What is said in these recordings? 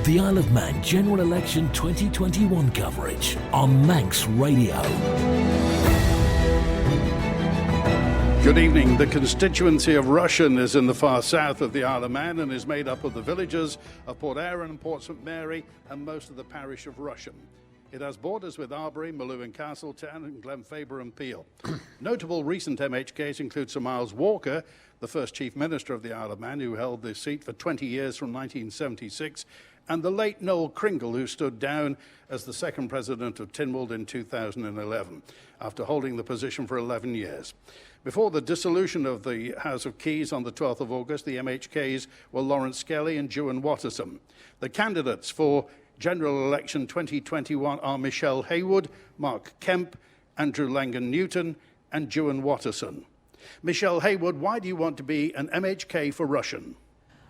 The Isle of Man General Election 2021 coverage on Manx Radio. Good evening. The constituency of Rushen is in the far south of the Isle of Man and is made up of the villages of Port Erin and Port St Mary and most of the parish of Rushen. It has borders with Arbury, Maloo and Castletown and Glenfaber and Peel. Notable recent MHKs include Sir Miles Walker, the first Chief Minister of the Isle of Man, who held this seat for 20 years from 1976, and the late Noel Kringle, who stood down as the second President of Tynwald in 2011, after holding the position for 11 years. Before the dissolution of the House of Keys on the 12th of August, the MHKs were Lawrence Skelly and Juan Watterson. The candidates for General Election 2021 are Michelle Haywood, Mark Kemp, Andrew Langan-Newton and Juan Watterson. Michelle Haywood, why do you want to be an MHK for Rushen?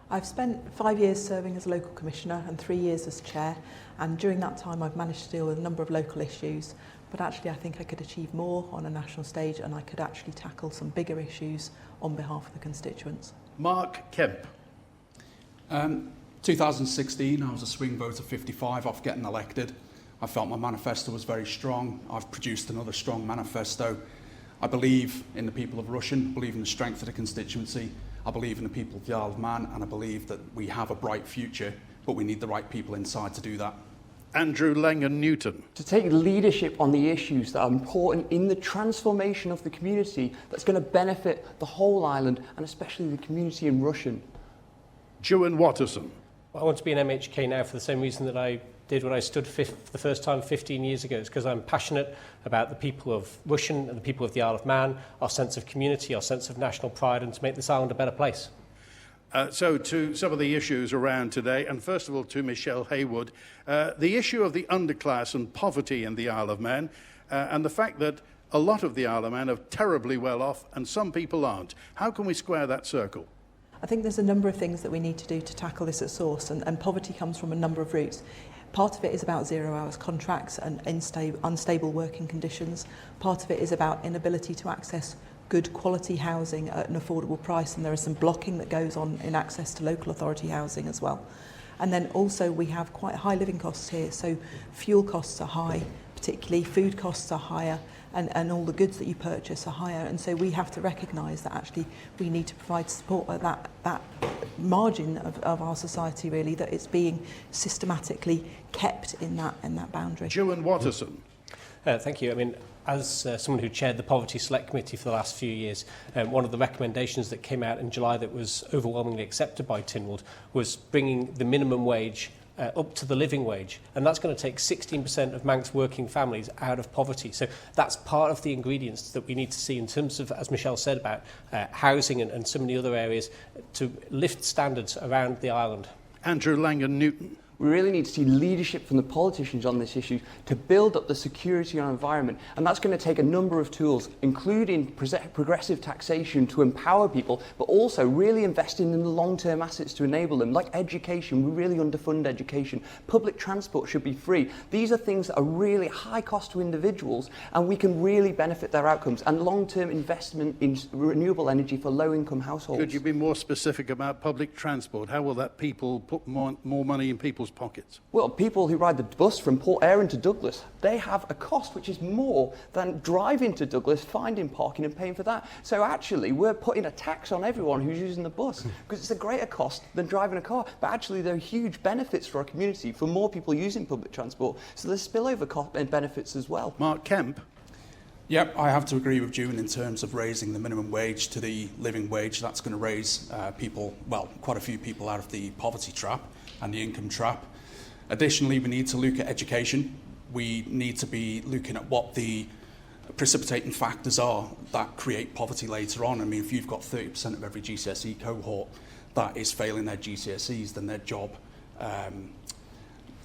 I've spent 5 years serving as a local commissioner and 3 years as chair, and during that time I've managed to deal with a number of local issues, but actually I think I could achieve more on a national stage and I could actually tackle some bigger issues on behalf of the constituents. Mark Kemp. 2016, I was a swing vote of 55 off getting elected. I felt my manifesto was very strong. I've produced another strong manifesto. I believe in the people of Rushen, believe in the strength of the constituency. I believe in the people of the Isle of Man, and I believe that we have a bright future, but we need the right people inside to do that. Andrew Langan-Newton. To take leadership on the issues that are important in the transformation of the community that's going to benefit the whole island, and especially the community in Rushen. Juan Watterson. I want to be an MHK now for the same reason that I did when I stood for the first time 15 years ago. It's because I'm passionate about the people of Rushen and the people of the Isle of Man, our sense of community, our sense of national pride, and to make this island a better place. So to some of the issues around today, and first of all to Michelle Haywood, the issue of the underclass and poverty in the Isle of Man, and the fact that a lot of the Isle of Man are terribly well off and some people aren't. How can we square that circle? I think there's a number of things that we need to do to tackle this at source, and poverty comes from a number of routes. Part of it is about 0 hours contracts and unstable working conditions. Part of it is about inability to access good quality housing at an affordable price, and there is some blocking that goes on in access to local authority housing as well. And then also we have quite high living costs here, so fuel costs are high, particularly food costs are higher, and all the goods that you purchase are higher, and so we have to recognise that actually we need to provide support at that margin of our society, really, that it's being systematically kept in that boundary. Juan Watterson. Thank you. I mean, as someone who chaired the Poverty Select Committee for the last few years, one of the recommendations that came out in July that was overwhelmingly accepted by Tynwald was bringing the minimum wage up to the living wage, and that's going to take 16% of Manx working families out of poverty. So that's part of the ingredients that we need to see in terms of, as Michelle said, about housing and some of the other areas to lift standards around the island. Andrew Langan-Newton. We really need to see leadership from the politicians on this issue to build up the security of our environment, and that's going to take a number of tools, including progressive taxation to empower people, but also really investing in the long-term assets to enable them, like education. We really underfund education. Public transport should be free. These are things that are really high cost to individuals, and we can really benefit their outcomes, and long-term investment in renewable energy for low-income households. Could you be more specific about public transport? How will that people put more money in people's pockets? Well, people who ride the bus from Port Erin to Douglas, they have a cost which is more than driving to Douglas, finding parking and paying for that. So actually, we're putting a tax on everyone who's using the bus because it's a greater cost than driving a car. But actually, there are huge benefits for our community for more people using public transport. So there's spillover cost and benefits as well. Mark Kemp. Yep, I have to agree with June in terms of raising the minimum wage to the living wage. That's going to raise quite a few people out of the poverty trap and the income trap. Additionally, we need to look at education. We need to be looking at what the precipitating factors are that create poverty later on. I mean, if you've got 30% of every GCSE cohort that is failing their GCSEs, then their job,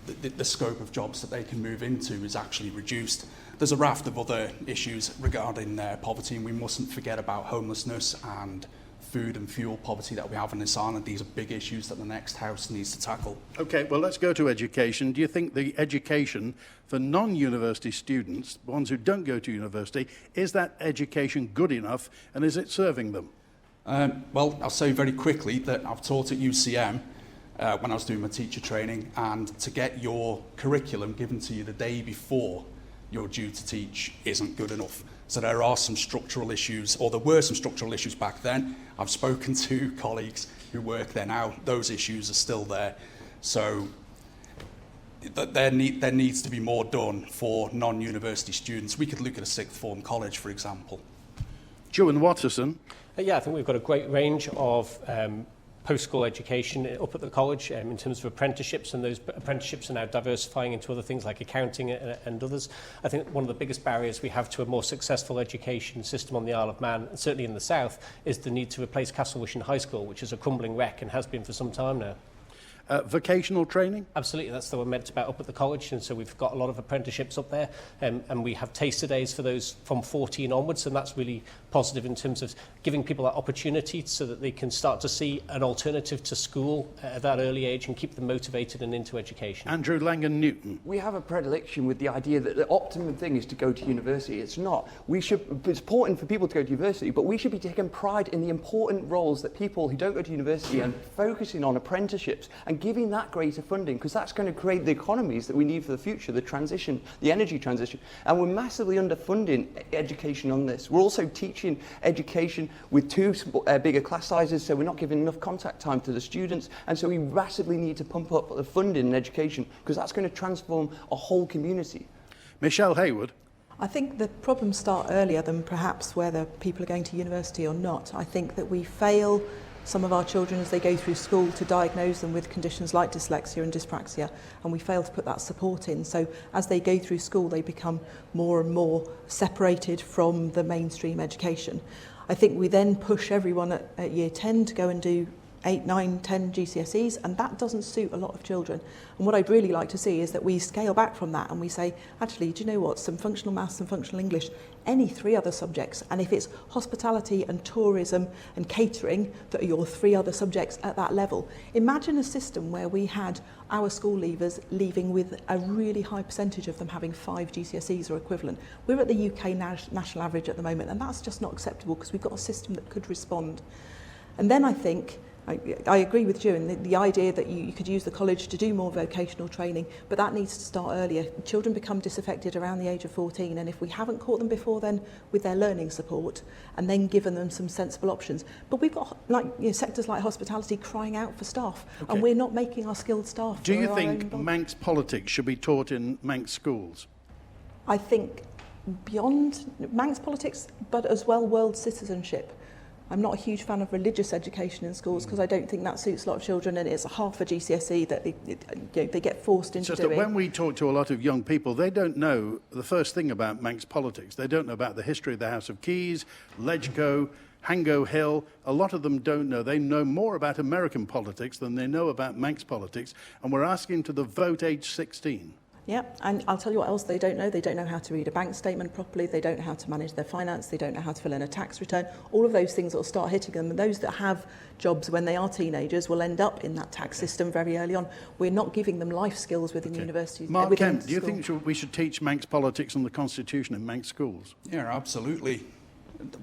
the scope of jobs that they can move into is actually reduced. There's a raft of other issues regarding poverty, and we mustn't forget about homelessness and food and fuel poverty that we have on this island. These are big issues that the next House needs to tackle. OK, well, let's go to education. Do you think the education for non-university students, ones who don't go to university, is that education good enough, and is it serving them? Well, I'll say very quickly that I've taught at UCM. when I was doing my teacher training, and to get your curriculum given to you the day before you're due to teach isn't good enough. So there are some structural issues, or there were some structural issues back then. I've spoken to colleagues who work there now. Those issues are still there. So there needs to be more done for non-university students. We could look at a sixth form college, for example. Juan Watterson. Yeah, I think we've got a great range of post-school education up at the college in terms of apprenticeships, and those apprenticeships are now diversifying into other things like accounting and others. I think one of the biggest barriers we have to a more successful education system on the Isle of Man, and certainly in the south, is the need to replace Castle Rushen High School, which is a crumbling wreck and has been for some time now. Vocational training? Absolutely, that's what we're meant about up at the college, and so we've got a lot of apprenticeships up there, and we have taster days for those from 14 onwards, and that's really positive in terms of giving people that opportunity so that they can start to see an alternative to school at that early age and keep them motivated and into education. Andrew Langan-Newton. We have a predilection with the idea that the optimum thing is to go to university. It's not. It's important for people to go to university, but we should be taking pride in the important roles that people who don't go to university and focusing on apprenticeships and giving that greater funding, because that's going to create the economies that we need for the future, the transition, the energy transition. And we're massively underfunding education on this. We're also teaching education with two bigger class sizes, so we're not giving enough contact time to the students, and so we massively need to pump up the funding in education, because that's going to transform a whole community. Michelle Hayward. I think the problems start earlier than perhaps whether people are going to university or not. I think that we fail some of our children as they go through school to diagnose them with conditions like dyslexia and dyspraxia, and we fail to put that support in. So as they go through school, they become more and more separated from the mainstream education. I think we then push everyone at year 10 to go and do 8, 9, 10 GCSEs, and that doesn't suit a lot of children. And what I'd really like to see is that we scale back from that and we say, actually, do you know what, some functional maths and functional English, any 3 other subjects, and if it's hospitality and tourism and catering that are your 3 other subjects at that level. Imagine a system where we had our school leavers leaving with a really high percentage of them having 5 GCSEs or equivalent. We're at the UK national average at the moment, and that's just not acceptable because we've got a system that could respond. And then I think I agree with you and the idea that you could use the college to do more vocational training, but that needs to start earlier. Children become disaffected around the age of 14, and if we haven't caught them before then with their learning support and then given them some sensible options. But we've got sectors like hospitality crying out for staff, and we're not making our skilled staff. Do you think Manx politics should be taught in Manx schools? I think beyond Manx politics, but as well world citizenship. I'm not a huge fan of religious education in schools because I don't think that suits a lot of children, and it's half a GCSE that they get forced into doing. Just that when we talk to a lot of young people, they don't know the first thing about Manx politics. They don't know about the history of the House of Keys, Ledgco, Hango Hill. A lot of them don't know. They know more about American politics than they know about Manx politics, and we're asking to the vote age 16. Yeah, and I'll tell you what else they don't know. They don't know how to read a bank statement properly. They don't know how to manage their finance. They don't know how to fill in a tax return. All of those things will start hitting them. And those that have jobs when they are teenagers will end up in that tax system very early on. We're not giving them life skills within universities. Mark Kemp, do you think we should teach Manx politics and the Constitution in Manx schools? Yeah, absolutely.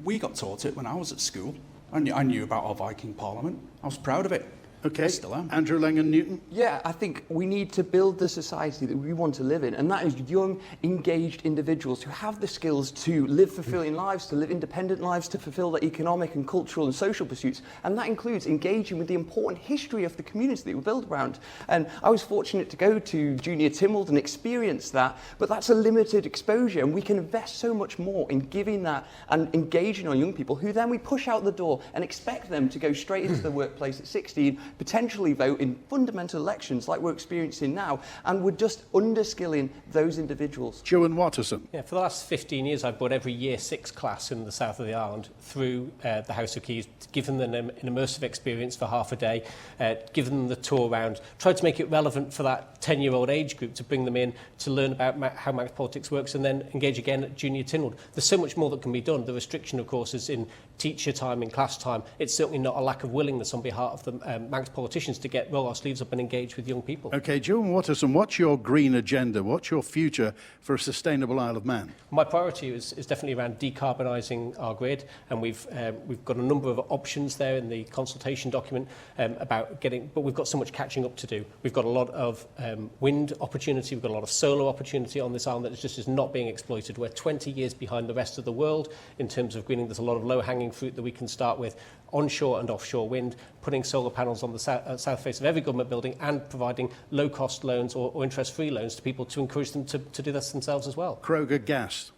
We got taught it when I was at school. I knew about our Viking Parliament. I was proud of it. Okay, I still am. Andrew Langan-Newton? Yeah, I think we need to build the society that we want to live in, and that is young, engaged individuals who have the skills to live fulfilling lives, to live independent lives, to fulfill their economic and cultural and social pursuits, and that includes engaging with the important history of the community that we build around. And I was fortunate to go to Junior Tynwald and experience that, but that's a limited exposure, and we can invest so much more in giving that and engaging our young people, who then we push out the door and expect them to go straight into the workplace at 16, potentially vote in fundamental elections like we're experiencing now, and we're just underskilling those individuals. Juan Watterson. Yeah, for the last 15 years I've brought every year 6 class in the south of the island through the House of Keys, given them an immersive experience for half a day, given them the tour around, tried to make it relevant for that 10-year-old age group to bring them in to learn about how Manx politics works, and then engage again at Junior Tynwald. There's so much more that can be done. The restriction, of course, is in teacher time, in class time. It's certainly not a lack of willingness on behalf of the Manx politicians to roll our sleeves up and engage with young people. Okay, Julian Watterson, what's your green agenda? What's your future for a sustainable Isle of Man? My priority is definitely around decarbonising our grid, and we've got a number of options there in the consultation document but we've got so much catching up to do. We've got a lot of wind opportunity, we've got a lot of solar opportunity on this island that is not being exploited. We're 20 years behind the rest of the world in terms of greening. There's a lot of low-hanging fruit that we can start with. Onshore and offshore wind, putting solar panels on the south face of every government building, and providing low-cost loans or interest-free loans to people to encourage them to do this themselves as well. Kroger Gas.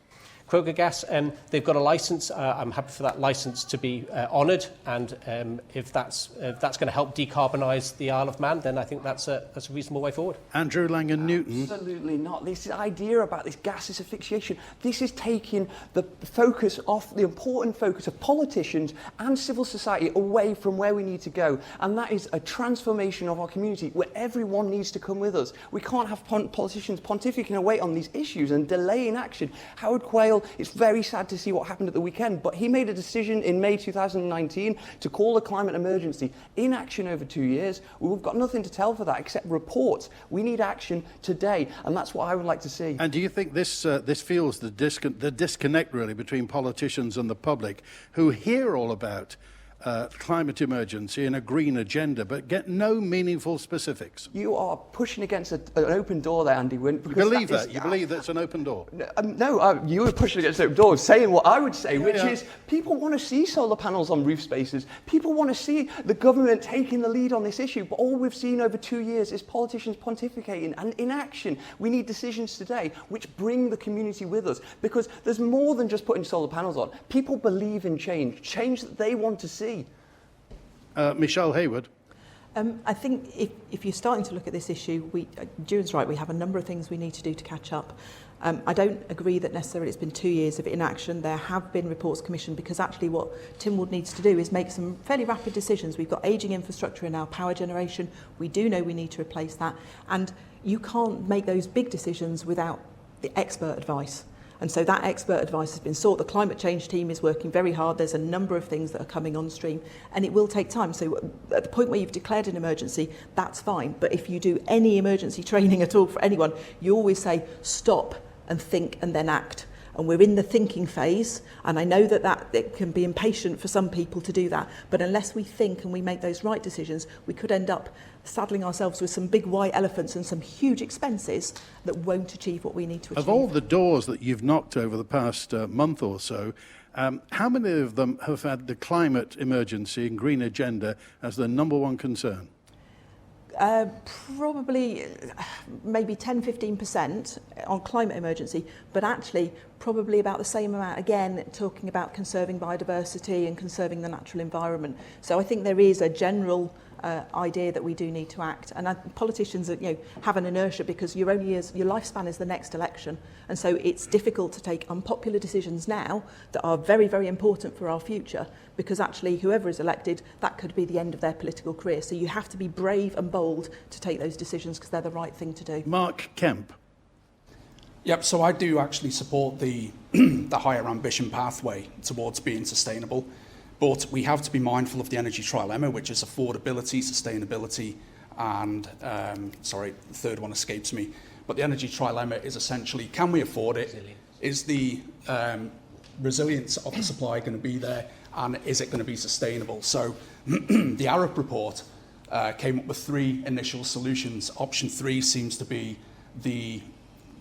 Kroger Gas, they've got a licence. I'm happy for that licence to be honoured, and if that's going to help decarbonise the Isle of Man, then I think that's a reasonable way forward. Andrew Langan-Newton. Absolutely not. This idea about this gas asphyxiation, this is taking the focus off, the important focus of politicians and civil society away from where we need to go, and that is a transformation of our community where everyone needs to come with us. We can't have politicians pontificating away on these issues and delaying action. Howard Quayle, it's very sad to see what happened at the weekend, but he made a decision in May 2019 to call a climate emergency. Inaction over 2 years. We've got nothing to tell for that except reports. We need action today, and that's what I would like to see. And do you think this feels the disconnect really between politicians and the public, who hear all about climate emergency and a green agenda, but get no meaningful specifics? You are pushing against an open door there, Andy Wynne. You believe that? You believe that's an open door? No, you were pushing against an open door, saying what I would say, which is people want to see solar panels on roof spaces. People want to see the government taking the lead on this issue, but all we've seen over 2 years is politicians pontificating and inaction. We need decisions today which bring the community with us, because there's more than just putting solar panels on. People believe in change that they want to see. Michelle Hayward. I think if you're starting to look at this issue, Julian's right, we have a number of things we need to do to catch up. I don't agree that necessarily it's been 2 years of inaction. There have been reports commissioned, because actually what Tynwald needs to do is make some fairly rapid decisions. We've got ageing infrastructure in our power generation. We do know we need to replace that. And you can't make those big decisions without the expert advice. And so that expert advice has been sought. The climate change team is working very hard. There's a number of things that are coming on stream, and it will take time. So at the point where you've declared an emergency, that's fine. But if you do any emergency training at all for anyone, you always say stop and think and then act. And we're in the thinking phase, and I know that it can be impatient for some people to do that, but unless we think and we make those right decisions, we could end up saddling ourselves with some big white elephants and some huge expenses that won't achieve what we need to achieve. Of all the doors that you've knocked over the past month or so, how many of them have had the climate emergency and green agenda as their number one concern? Probably maybe 10-15% on climate emergency, but actually probably about the same amount again talking about conserving biodiversity and conserving the natural environment. So I think there is a general idea that we do need to act, and politicians have an inertia, because your lifespan is the next election, and so it's difficult to take unpopular decisions now that are very, very important for our future, because actually whoever is elected, that could be the end of their political career. So you have to be brave and bold to take those decisions, because they're the right thing to do. Mark Kemp. Yep, so I do actually support the higher ambition pathway towards being sustainable. But we have to be mindful of the energy trilemma, which is affordability, sustainability, and, the third one escapes me. But the energy trilemma is essentially, can we afford it? Is the resilience of the supply going to be there? And is it going to be sustainable? So the Arup report came up with 3 initial solutions. Option 3 seems to be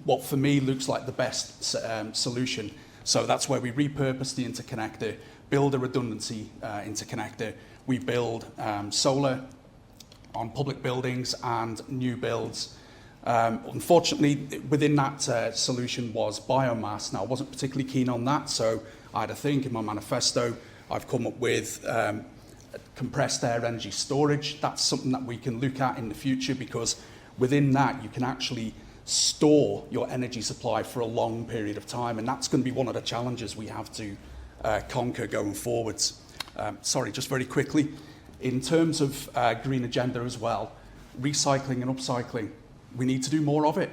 what for me looks like the best solution. So that's where we repurpose the interconnector, build a redundancy interconnector. We build solar on public buildings and new builds. Unfortunately, within that solution was biomass. Now, I wasn't particularly keen on that, so I had a think in my manifesto. I've come up with compressed air energy storage. That's something that we can look at in the future, because within that you can actually store your energy supply for a long period of time, and that's going to be one of the challenges we have to conquer going forwards. Just very quickly, in terms of green agenda as well, recycling and upcycling, we need to do more of it.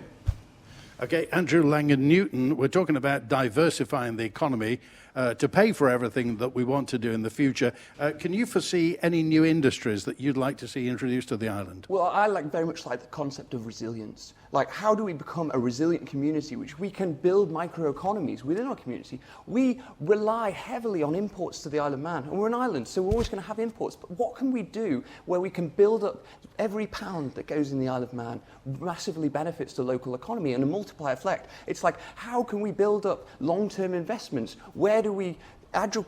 Okay, Andrew Langan-Newton, we're talking about diversifying the economy. to pay for everything that we want to do in the future. Can you foresee any new industries that you'd like to see introduced to the island? Well, I very much like the concept of resilience. Like, how do we become a resilient community which we can build microeconomies within our community? We rely heavily on imports to the Isle of Man, and we're an island, so we're always going to have imports. But what can we do where we can build up every pound that goes in the Isle of Man massively benefits the local economy and a multiplier effect? It's like, how can we build up long-term investments? Where do we...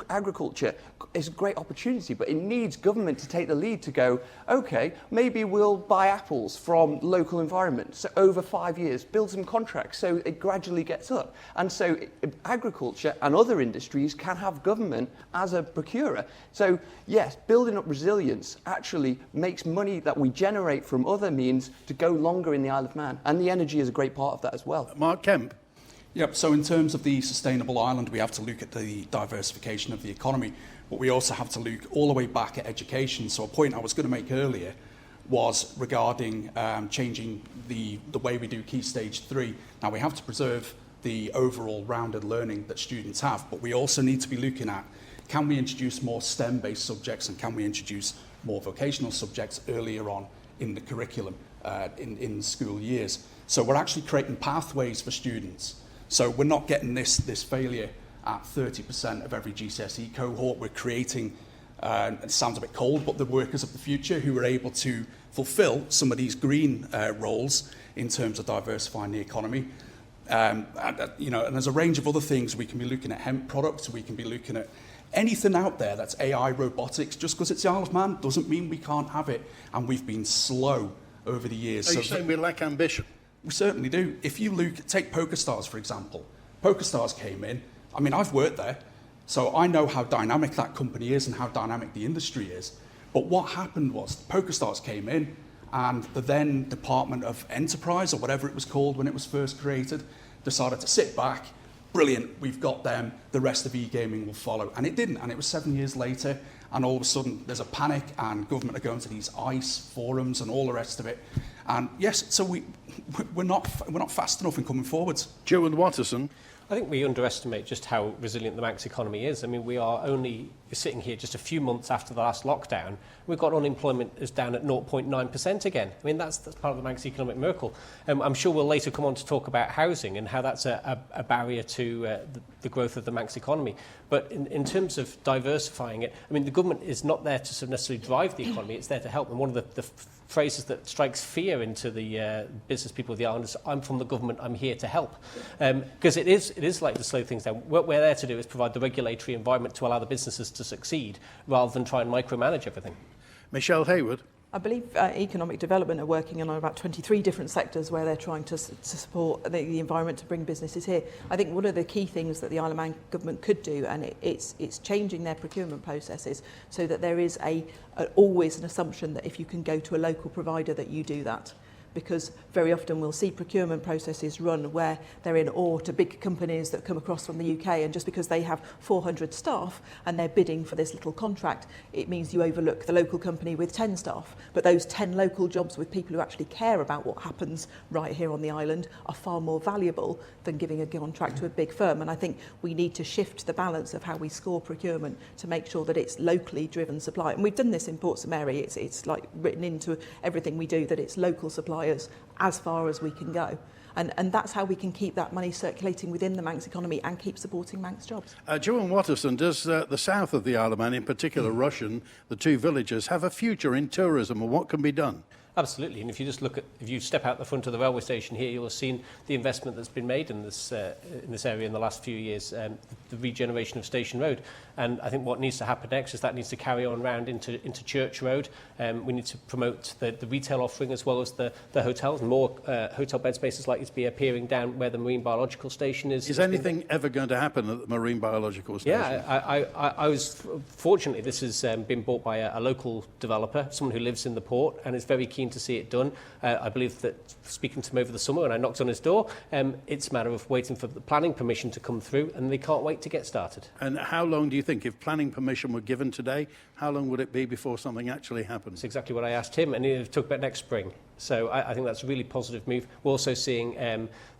Agriculture is a great opportunity, but it needs government to take the lead to go, okay, maybe we'll buy apples from local environments. So over 5 years, build some contracts so it gradually gets up. And so agriculture and other industries can have government as a procurer. So yes, building up resilience actually makes money that we generate from other means to go longer in the Isle of Man. And the energy is a great part of that as well. Mark Kemp. Yep, so in terms of the sustainable island, we have to look at the diversification of the economy, but we also have to look all the way back at education. So a point I was going to make earlier was regarding changing the way we do Key Stage 3. Now, we have to preserve the overall rounded learning that students have, but we also need to be looking at, can we introduce more STEM-based subjects and can we introduce more vocational subjects earlier on in the curriculum in school years? So we're actually creating pathways for students. So we're not getting this failure at 30% of every GCSE cohort. We're creating, it sounds a bit cold, but the workers of the future who are able to fulfill some of these green roles in terms of diversifying the economy. And there's a range of other things. We can be looking at hemp products. We can be looking at anything out there that's AI, robotics. Just because it's the Isle of Man doesn't mean we can't have it. And we've been slow over the years. Are you saying we lack ambition? We certainly do. If you take PokerStars, for example. PokerStars came in. I mean, I've worked there, so I know how dynamic that company is and how dynamic the industry is. But what happened was PokerStars came in, and the then Department of Enterprise, or whatever it was called when it was first created, decided to sit back. Brilliant, we've got them, the rest of e-gaming will follow. And it didn't, and it was 7 years later, and all of a sudden there's a panic, and government are going to these ICE forums and all the rest of it. And yes, so we're not fast enough in coming forwards. Joe Watterson. I think we underestimate just how resilient the Manx economy is. I mean, we are only sitting here just a few months after the last lockdown. We've got unemployment is down at 0.9% again. I mean, that's part of the Manx economic miracle. I'm sure we'll later come on to talk about housing and how that's a barrier to the growth of the Manx economy. But in terms of diversifying it, I mean, the government is not there to sort of necessarily drive the economy, it's there to help. And one of the phrases that strikes fear into the business people of the island is, I'm from the government, I'm here to help. Because it is like to slow things down. What we're there to do is provide the regulatory environment to allow the businesses to succeed rather than try and micromanage everything. Michelle Hayward. I believe economic development are working on about 23 different sectors where they're trying to support the environment to bring businesses here. I think one of the key things that the Isle of Man government could do, and it's changing their procurement processes so that there is always an assumption that if you can go to a local provider that you do that. Because very often we'll see procurement processes run where they're in awe to big companies that come across from the UK, and just because they have 400 staff and they're bidding for this little contract, it means you overlook the local company with 10 staff. But those 10 local jobs with people who actually care about what happens right here on the island are far more valuable than giving a contract to a big firm. And I think we need to shift the balance of how we score procurement to make sure that it's locally driven supply. And we've done this in Port Erin. It's like written into everything we do that it's local suppliers as far as we can go. And that's how we can keep that money circulating within the Manx economy and keep supporting Manx jobs. Joanne Watterson, does the south of the Isle of Man, in particular Rushen, the two villages, have a future in tourism, or what can be done? Absolutely, and if you just look at, if you step out the front of the railway station here, you'll have seen the investment that's been made in this area in the last few years, the regeneration of Station Road. And I think what needs to happen next is that needs to carry on round into Church Road. We need to promote the retail offering as well as the hotels. More hotel bed space is likely to be appearing down where the Marine Biological Station is. Is anything ever going to happen at the Marine Biological Station? Yeah, I was fortunately this has been bought by a local developer, someone who lives in the port and is very keen keen to see it done. I believe that, speaking to him over the summer when I knocked on his door, it's a matter of waiting for the planning permission to come through, and they can't wait to get started. And how long do you think, if planning permission were given today, how long would it be before something actually happens? That's exactly what I asked him, and he talked about next spring. So I think that's a really positive move. We're also seeing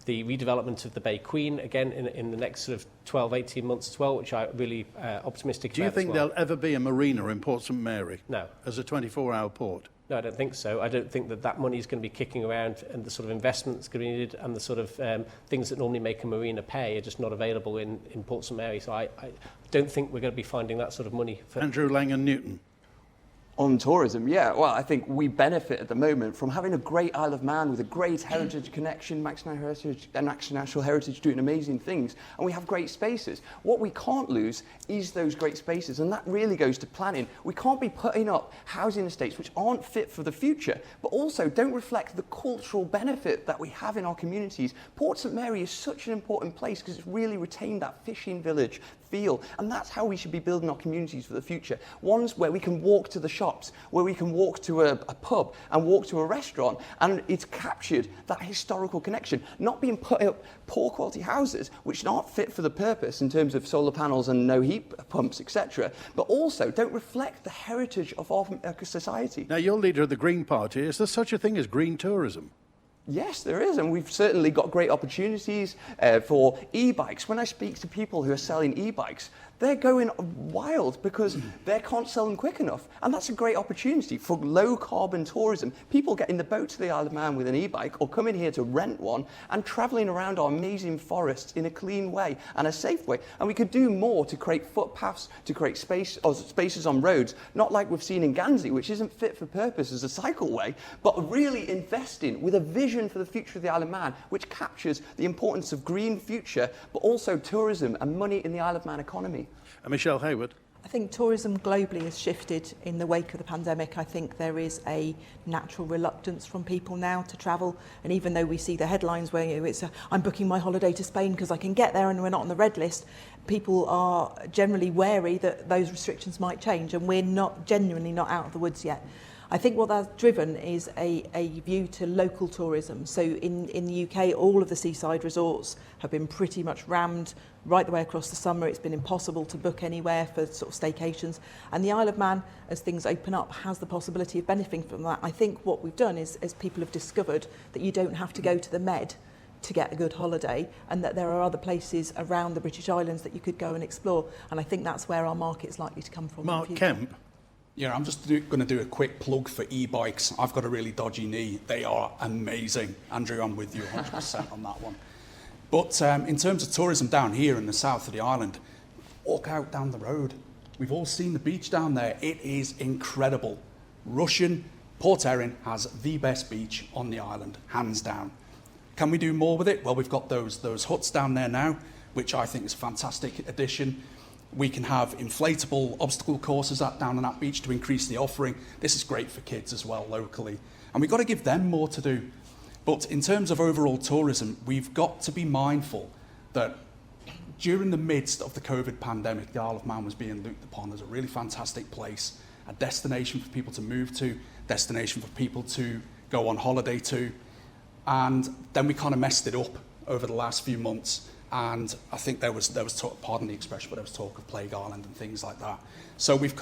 the redevelopment of the Bay Queen again in the next sort of 12, 18 months as well, which I'm really optimistic about. Do you think there'll ever be a marina in Port St Mary? No. As a 24-hour port? No, I don't think so. I don't think that money is going to be kicking around, and the sort of investment that's going to be needed and the sort of things that normally make a marina pay are just not available in Port St Mary. So I don't think we're going to be finding that sort of money. Andrew Langan-Newton. On tourism, yeah. Well, I think we benefit at the moment from having a great Isle of Man with a great heritage connection, Manx National Heritage doing amazing things, and we have great spaces. What we can't lose is those great spaces, and that really goes to planning. We can't be putting up housing estates which aren't fit for the future, but also don't reflect the cultural benefit that we have in our communities. Port St Mary is such an important place because it's really retained that fishing village feel, and that's how we should be building our communities for the future. Ones where we can walk to the shops, where we can walk to a pub and walk to a restaurant, and it's captured that historical connection, not being put up poor quality houses which aren't fit for the purpose in terms of solar panels and no heat pumps, etc., but also don't reflect the heritage of our society. Now, you're leader of the Green Party. Is there such a thing as green tourism? Yes, there is, and we've certainly got great opportunities for e-bikes. When I speak to people who are selling e-bikes, they're going wild because they can't sell them quick enough. And that's a great opportunity for low-carbon tourism. People getting the boat to the Isle of Man with an e-bike or coming here to rent one and travelling around our amazing forests in a clean way and a safe way. And we could do more to create footpaths, to create spaces on roads, not like we've seen in Guernsey, which isn't fit for purpose as a cycleway, but really investing with a vision for the future of the Isle of Man, which captures the importance of green future, but also tourism and money in the Isle of Man economy. Michelle Hayward. I think tourism globally has shifted in the wake of the pandemic. I think there is a natural reluctance from people now to travel. And even though we see the headlines where it's I'm booking my holiday to Spain because I can get there and we're not on the red list, people are generally wary that those restrictions might change, and we're genuinely not out of the woods yet. I think what that's driven is a view to local tourism. So in the UK, all of the seaside resorts have been pretty much rammed right the way across the summer. It's been impossible to book anywhere for sort of staycations. And the Isle of Man, as things open up, has the possibility of benefiting from that. I think what we've done is people have discovered that you don't have to go to the Med to get a good holiday, and that there are other places around the British Islands that you could go and explore. And I think that's where our market's likely to come from. Mark Kemp. Yeah, I'm just going to do a quick plug for e-bikes. I've got a really dodgy knee. They are amazing. Andrew, I'm with you 100% on that one. But in terms of tourism down here in the south of the island, walk out down the road. We've all seen the beach down there. It is incredible. Rushen, Port Erin has the best beach on the island, hands down. Can we do more with it? Well, we've got those huts down there now, which I think is a fantastic addition. We can have inflatable obstacle courses down on that beach to increase the offering. This is great for kids as well locally. And we've got to give them more to do. But in terms of overall tourism, we've got to be mindful that during the midst of the COVID pandemic, the Isle of Man was being looked upon as a really fantastic place, a destination for people to move to, destination for people to go on holiday to. And then we kind of messed it up over the last few months. And I think there was talk, pardon the expression, but there was talk of Plague Island and things like that. So we've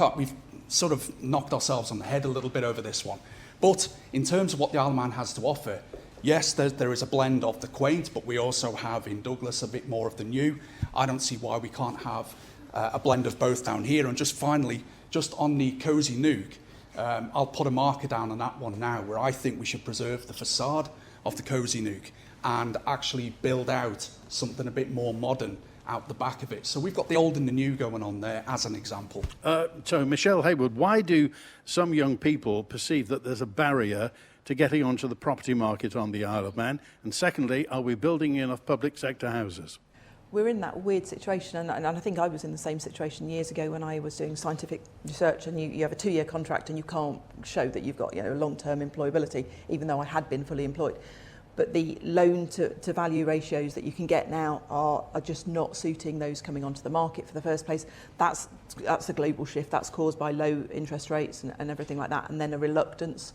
sort of knocked ourselves on the head a little bit over this one. But in terms of what the Isle of Man has to offer, yes, there is a blend of the quaint, but we also have in Douglas a bit more of the new. I don't see why we can't have a blend of both down here. And just finally, just on the Cosy Nook, I'll put a marker down on that one now, where I think we should preserve the facade of the Cosy Nook and actually build out something a bit more modern out the back of it. So we've got the old and the new going on there as an example. So Michelle Hayward, why do some young people perceive that there's a barrier to getting onto the property market on the Isle of Man? And secondly, are we building enough public sector houses? We're in that weird situation, and I think I was in the same situation years ago when I was doing scientific research, and you have a 2-year contract and you can't show that you've got long-term employability, even though I had been fully employed. But the loan to value ratios that you can get now are just not suiting those coming onto the market for the first place. That's a global shift. That's caused by low interest rates and everything like that, and then a reluctance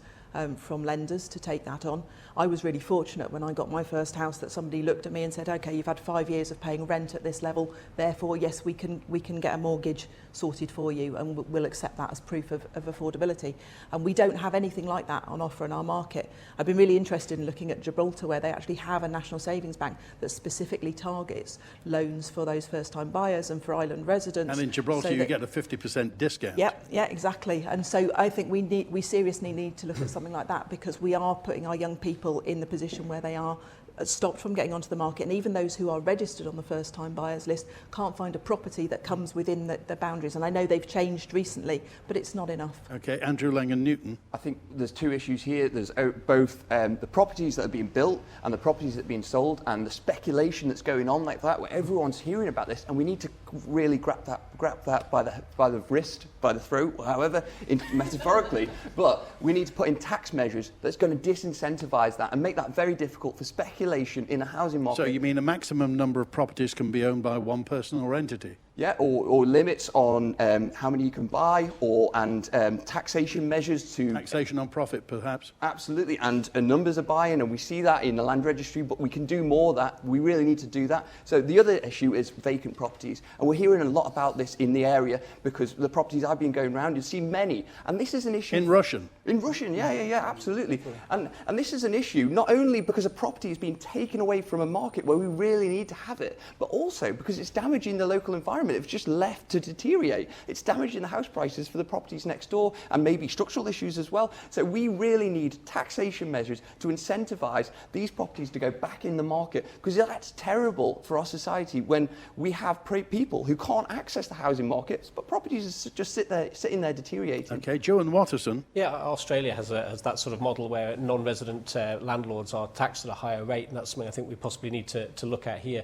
from lenders to take that on. I was really fortunate when I got my first house that somebody looked at me and said, okay, you've had 5 years of paying rent at this level, therefore, yes, we can get a mortgage sorted for you and we'll accept that as proof of affordability. And we don't have anything like that on offer in our market. I've been really interested in looking at Gibraltar, where they actually have a national savings bank that specifically targets loans for those first-time buyers and for island residents. And in Gibraltar, you get a 50% discount. Yep, yeah, exactly. And so I think we seriously need to look at something like that, because we are putting our young people in the position where they are stopped from getting onto the market, and even those who are registered on the first time buyers list can't find a property that comes within the boundaries. And I know they've changed recently, but it's not enough. Okay, Andrew Langan-Newton. I think there's two issues here. There's both the properties that are being built and the properties that are being sold, and the speculation that's going on like that, where everyone's hearing about this, and we need to really grab that by the wrist, by the throat, however, metaphorically. But we need to put in tax measures that's going to disincentivise that and make that very difficult for speculation in a housing market. So you mean a maximum number of properties can be owned by one person or entity? Yeah, or limits on how many you can buy, and taxation measures to... Taxation on profit, perhaps? Absolutely, and numbers are buying, and we see that in the land registry, but we can do more of that. We really need to do that. So the other issue is vacant properties, and we're hearing a lot about this in the area, because the properties I've been going around, you've seen many, and this is an issue... In Rushen? In Rushen, yeah, absolutely. And this is an issue, not only because a property is being taken away from a market where we really need to have it, but also because it's damaging the local environment. It's just left to deteriorate. It's damaging the house prices for the properties next door, and maybe structural issues as well. So we really need taxation measures to incentivise these properties to go back in the market, because that's terrible for our society when we have people who can't access the housing markets, but properties just sitting there deteriorating. Okay, Joan Watterson. Yeah, Australia has that sort of model where non-resident landlords are taxed at a higher rate, and that's something I think we possibly need to look at here.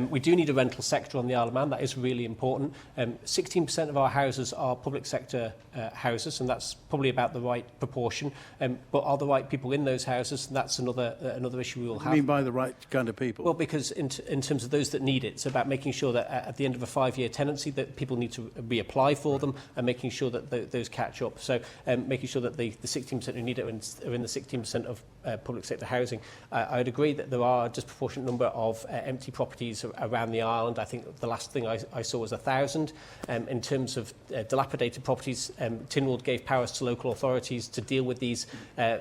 We do need a rental sector on the Isle of Man. That is really important. 16% of our houses are public sector houses, and that's probably about the right proportion. But are the right people in those houses? And that's another issue we will have. What do you mean by the right kind of people? Well, because in terms of those that need it, it's about making sure that at the end of a 5-year tenancy that people need to reapply for them, and making sure that those catch up. So making sure that the 16% who need it are in the 16% of public sector housing. I would agree that there are a disproportionate number of empty properties around the island. I think the last thing I saw was 1,000. In terms of dilapidated properties, Tynwald gave powers to local authorities to deal with these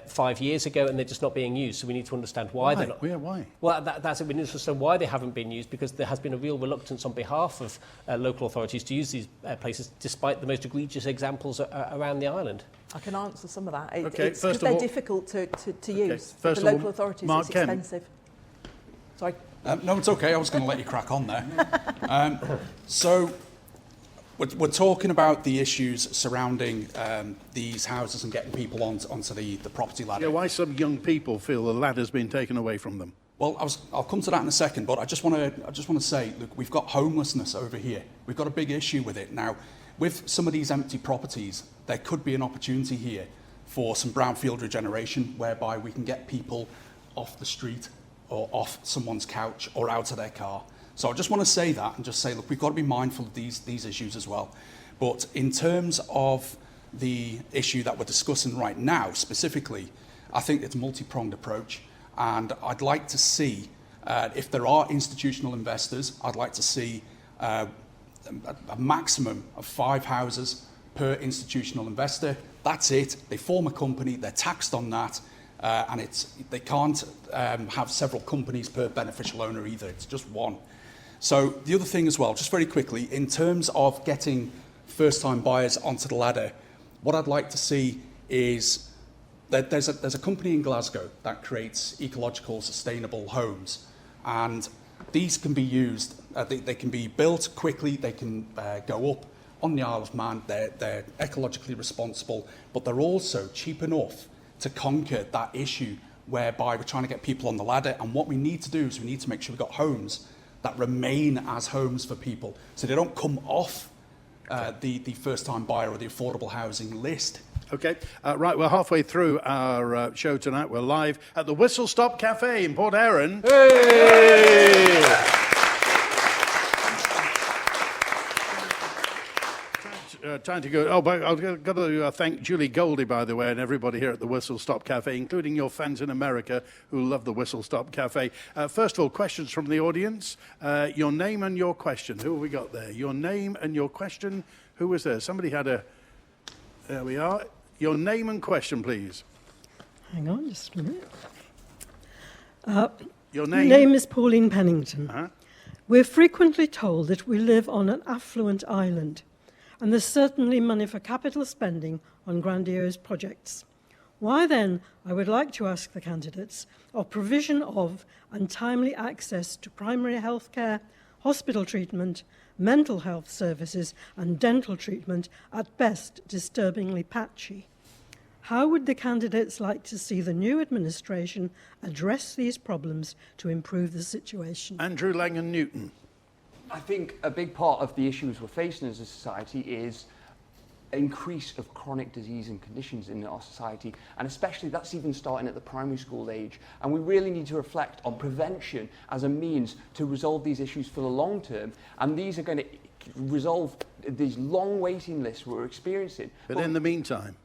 5 years ago, and they're just not being used. So we need to understand why they're not. Yeah, why? Well, that's it. We need to understand why they haven't been used, because there has been a real reluctance on behalf of local authorities to use these places, despite the most egregious examples around the island. I can answer some of that. Okay, it's because they're difficult to use. For First the of local all, authorities, Mark it's Kemp. expensive. Sorry. No, it's okay. I was going to let you crack on there. So we're talking about the issues surrounding these houses and getting people onto the property ladder. Yeah, why some young people feel the ladder's been taken away from them? Well, I'll come to that in a second, but I just want to say, look, we've got homelessness over here. We've got a big issue with it now. With some of these empty properties, there could be an opportunity here for some brownfield regeneration, whereby we can get people off the street or off someone's couch or out of their car. So I just want to say that and just say, look, we've got to be mindful of these issues as well. But in terms of the issue that we're discussing right now, specifically, I think it's a multi-pronged approach. And I'd like to see, if there are institutional investors, I'd like to see a maximum of 5 houses per institutional investor. That's it. They form a company, they're taxed on that, and they can't have several companies per beneficial owner either. It's just one. So the other thing as well, just very quickly, in terms of getting first-time buyers onto the ladder, what I'd like to see is that there's a company in Glasgow that creates ecological, sustainable homes, and these can be used. They can be built quickly. They can go up on the Isle of Man. They're ecologically responsible, but they're also cheap enough to conquer that issue whereby we're trying to get people on the ladder. And what we need to do is we need to make sure we've got homes that remain as homes for people, so they don't come off the first-time buyer or the affordable housing list. Okay, right, we're halfway through our show tonight. We're live at the Whistle Stop Cafe in Port Erin. Hey! Time to go. Oh, but I've got to thank Julie Goldie, by the way, and everybody here at the Whistle Stop Cafe, including your fans in America who love the Whistle Stop Cafe. First of all, questions from the audience. Your name and your question. Who have we got there? Your name and your question. Who was there? Somebody had a... There we are. Your name and question, please. Hang on just a minute. Your My name? name is Pauline Pennington. Uh-huh. We're frequently told that we live on an affluent island, and there's certainly money for capital spending on grandiose projects. Why then, I would like to ask the candidates, are provision of and timely access to primary health care, hospital treatment, mental health services and dental treatment at best disturbingly patchy? How would the candidates like to see the new administration address these problems to improve the situation? Andrew Langan-Newton. I think a big part of the issues we're facing as a society is increase of chronic disease and conditions in our society, and especially that's even starting at the primary school age. And we really need to reflect on prevention as a means to resolve these issues for the long term, and these are going to resolve these long waiting lists we're experiencing. But in the meantime?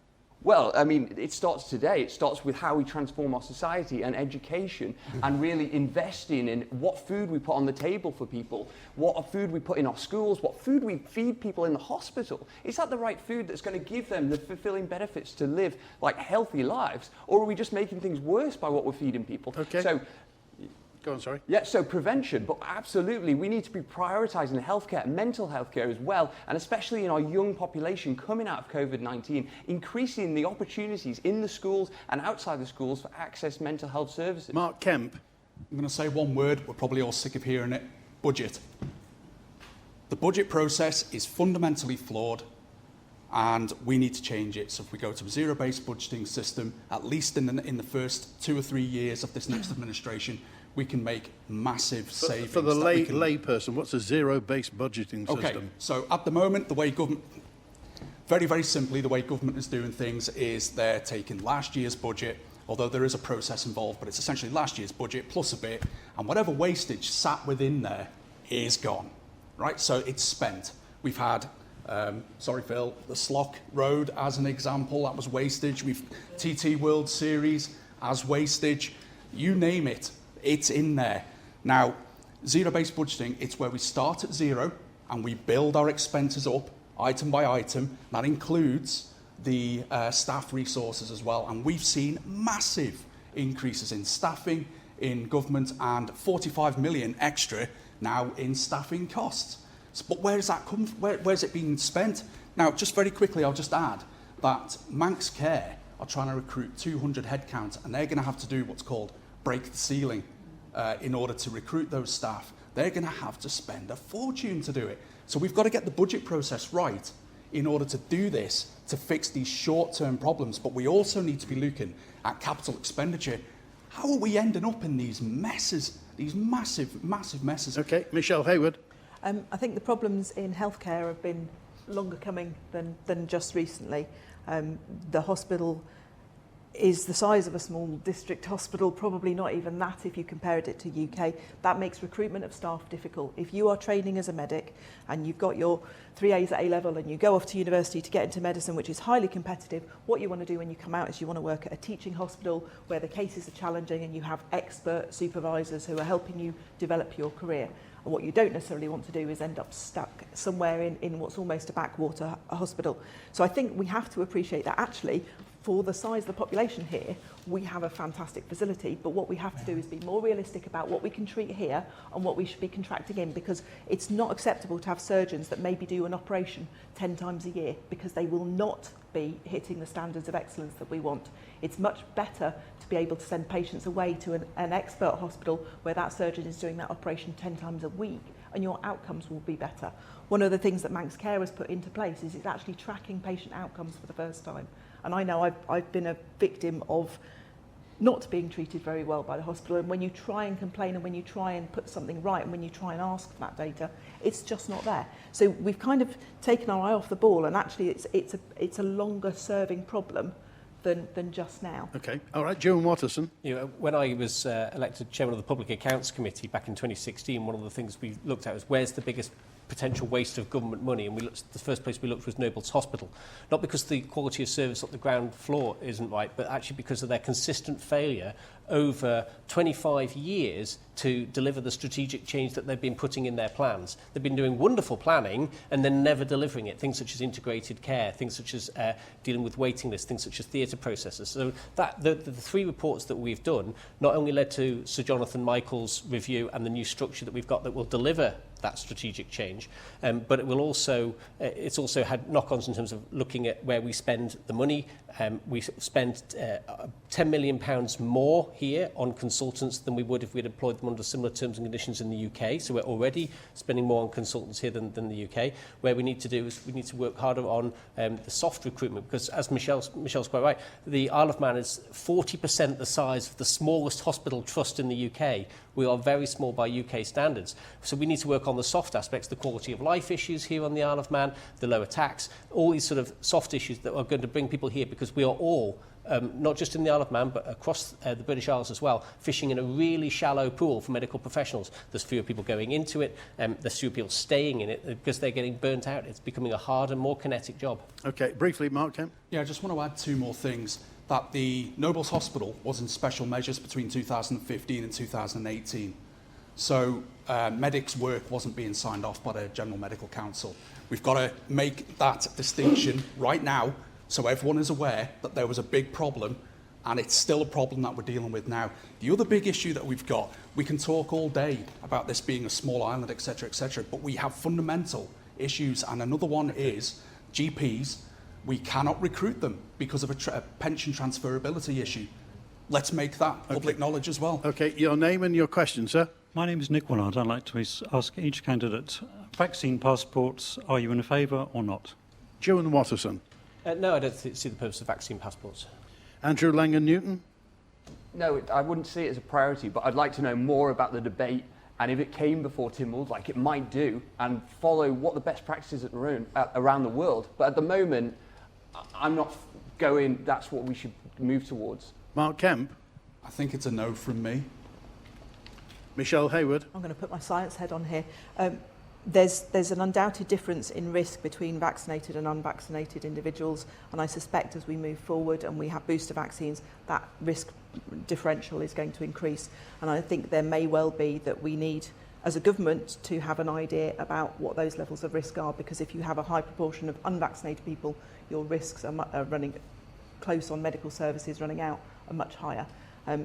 Well, I mean, it starts today. It starts with how we transform our society and education and really investing in what food we put on the table for people, what food we put in our schools, what food we feed people in the hospital. Is that the right food that's going to give them the fulfilling benefits to live like healthy lives? Or are we just making things worse by what we're feeding people? Okay. So, go on, sorry. yeah, so prevention, but absolutely, we need to be prioritising healthcare, mental health care as well, and especially in our young population coming out of COVID-19, increasing the opportunities in the schools and outside the schools for access mental health services. Mark Kemp. I'm going to say one word, we're probably all sick of hearing it: budget. The budget process is fundamentally flawed, and we need to change it. So if we go to a zero-based budgeting system, at least in the first 2 or 3 years of this next administration, we can make massive savings. For the lay person, what's a zero-based budgeting system? Okay, so at the moment, the way government, very, very simply, the way government is doing things is they're taking last year's budget, although there is a process involved, but it's essentially last year's budget plus a bit, and whatever wastage sat within there is gone, right? So it's spent. We've had, sorry Phil, the Slough Road as an example, that was wastage. We've TT World Series as wastage, you name it. It's in there. Now, zero-based budgeting, it's where we start at zero and we build our expenses up item by item. That includes the staff resources as well. And we've seen massive increases in staffing in government and 45 million extra now in staffing costs. But where does that come from? Where's it being spent? Now, just very quickly, I'll just add that Manx Care are trying to recruit 200 headcount, and they're going to have to do what's called break the ceiling. In order to recruit those staff, they're going to have to spend a fortune to do it. So we've got to get the budget process right in order to do this, to fix these short-term problems. But we also need to be looking at capital expenditure. How are we ending up in these messes, these massive, massive messes? Okay, Michelle Hayward. I think the problems in healthcare have been longer coming than just recently. The hospital is the size of a small district hospital, probably not even that if you compared it to UK. That makes recruitment of staff difficult. If you are training as a medic and you've got your 3 A's at A level and you go off to university to get into medicine, which is highly competitive, what you want to do when you come out is you want to work at a teaching hospital where the cases are challenging and you have expert supervisors who are helping you develop your career. And what you don't necessarily want to do is end up stuck somewhere in what's almost a backwater hospital. So I think we have to appreciate that actually, for the size of the population here, we have a fantastic facility, but what we have to do is be more realistic about what we can treat here and what we should be contracting in, because it's not acceptable to have surgeons that maybe do an operation 10 times a year, because they will not be hitting the standards of excellence that we want. It's much better to be able to send patients away to an expert hospital where that surgeon is doing that operation 10 times a week, and your outcomes will be better. One of the things that Manx Care has put into place is it's actually tracking patient outcomes for the first time. And I know I've been a victim of not being treated very well by the hospital, and when you try and complain and when you try and put something right and when you try and ask for that data, it's just not there. So we've kind of taken our eye off the ball, and actually it's a longer serving problem than just now. Okay, all right, Joan Watterson. You know, when I was elected chairman of the Public Accounts Committee back in 2016, one of the things we looked at was where's the biggest potential waste of government money, and the first place we looked was Nobles Hospital, not because the quality of service at the ground floor isn't right, but actually because of their consistent failure over 25 years to deliver the strategic change that they've been putting in their plans. They've been doing wonderful planning and then never delivering it. Things such as integrated care, things such as dealing with waiting lists, things such as theatre processes. So the three reports that we've done not only led to Sir Jonathan Michael's review and the new structure that we've got that will deliver that strategic change, but it will also it's also had knock-ons in terms of looking at where we spend the money. We spend £10 million more here on consultants than we would if we'd employed them under similar terms and conditions in the UK. So we're already spending more on consultants here than the UK. Where we need to do is we need to work harder on the soft recruitment, because as Michelle's quite right, the Isle of Man is 40% the size of the smallest hospital trust in the UK. We are very small by UK standards. So we need to work on the soft aspects, the quality of life issues here on the Isle of Man, the lower tax, all these sort of soft issues that are going to bring people here, because we are all, not just in the Isle of Man, but across the British Isles as well, fishing in a really shallow pool for medical professionals. There's fewer people going into it, there's fewer people staying in it because they're getting burnt out. It's becoming a harder, more kinetic job. Okay, briefly, Mark Kemp. Yeah, I just want to add two more things. That the Nobles Hospital was in special measures between 2015 and 2018. So medics' work wasn't being signed off by the General Medical Council. We've got to make that distinction right now so everyone is aware that there was a big problem, and it's still a problem that we're dealing with now. The other big issue that we've got, we can talk all day about this being a small island, etc., but we have fundamental issues, and another one is GPs. We cannot recruit them because of a pension transferability issue. Let's make that public knowledge as well. Okay, your name and your question, sir. My name is Nick Willard. I'd like to ask each candidate, vaccine passports, are you in favour or not? June Watterson. No, I don't see the purpose of vaccine passports. Andrew Langan-Newton. No, I wouldn't see it as a priority, but I'd like to know more about the debate, and if it came before Tynwald, like it might do, and follow what the best practices around the world. But at the moment, I'm not going, that's what we should move towards. Mark Kemp. I think it's a no from me. Michelle Hayward. I'm going to put my science head on here. There's an undoubted difference in risk between vaccinated and unvaccinated individuals, and I suspect as we move forward and we have booster vaccines, that risk differential is going to increase. And I think there may well be that we need, as a government, to have an idea about what those levels of risk are, because if you have a high proportion of unvaccinated people, your risks are running close on medical services running out are much higher.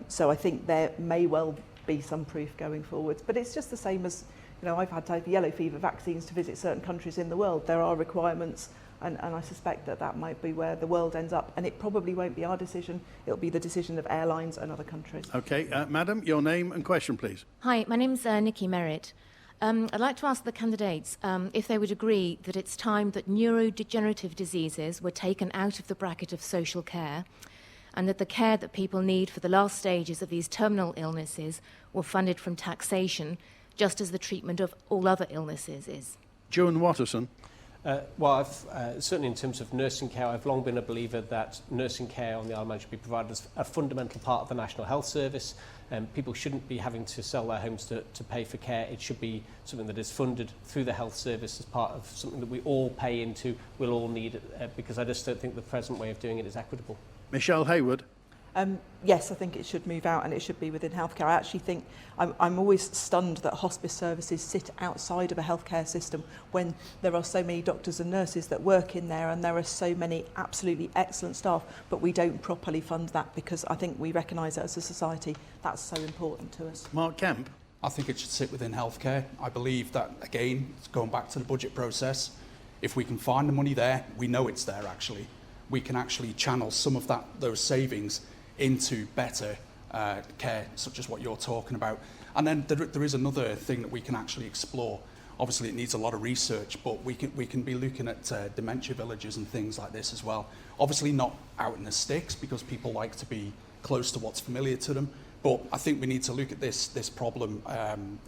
So I think there may well be some proof going forwards, but it's just the same as, you know, I've had to have yellow fever vaccines to visit certain countries in the world. There are requirements, and I suspect that might be where the world ends up, and it probably won't be our decision. It'll be the decision of airlines and other countries. Okay, madam, your name and question, please. Hi, my name's Nikki Merritt. I'd like to ask the candidates if they would agree that it's time that neurodegenerative diseases were taken out of the bracket of social care, and that the care that people need for the last stages of these terminal illnesses were funded from taxation, just as the treatment of all other illnesses is. June Watterson. Well, certainly in terms of nursing care, I've long been a believer that nursing care on the Isle of Man should be provided as a fundamental part of the National Health Service. People shouldn't be having to sell their homes to pay for care. It should be something that is funded through the health service as part of something that we all pay into, we'll all need, because I just don't think the present way of doing it is equitable. Michelle Hayward. Yes, I think it should move out and it should be within healthcare. I actually think I'm always stunned that hospice services sit outside of a healthcare system when there are so many doctors and nurses that work in there, and there are so many absolutely excellent staff, but we don't properly fund that, because I think we recognise that as a society that's so important to us. Mark Kemp. I think it should sit within healthcare. I believe that, again, it's going back to the budget process. If we can find the money there, we know it's there actually. We can actually channel some of those savings into better care, such as what you're talking about. And then there is another thing that we can actually explore. Obviously, it needs a lot of research, but we can be looking at dementia villages and things like this as well. Obviously, not out in the sticks, because people like to be close to what's familiar to them, But I think we need to look at this problem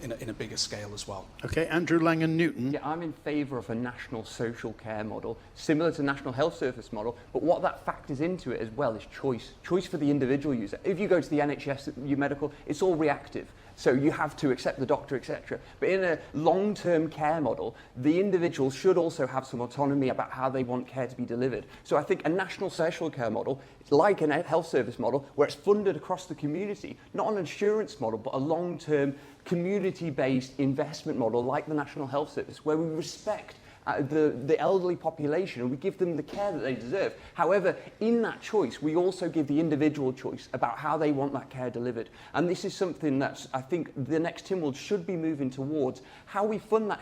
in a bigger scale as well. Okay, Andrew Langan-Newton. Yeah, I'm in favour of a national social care model, similar to the National Health Service model, but what that factors into it as well is choice. Choice for the individual user. If you go to the NHS, your medical, it's all reactive. So you have to accept the doctor, etc. But in a long-term care model, the individual should also have some autonomy about how they want care to be delivered. So I think a national social care model, like a health service model, where it's funded across the community, not an insurance model, but a long-term community-based investment model like the National Health Service, where we respect the elderly population and we give them the care that they deserve. However, in that choice, we also give the individual choice about how they want that care delivered. And this is something that I think the next Tynwald should be moving towards, how we fund that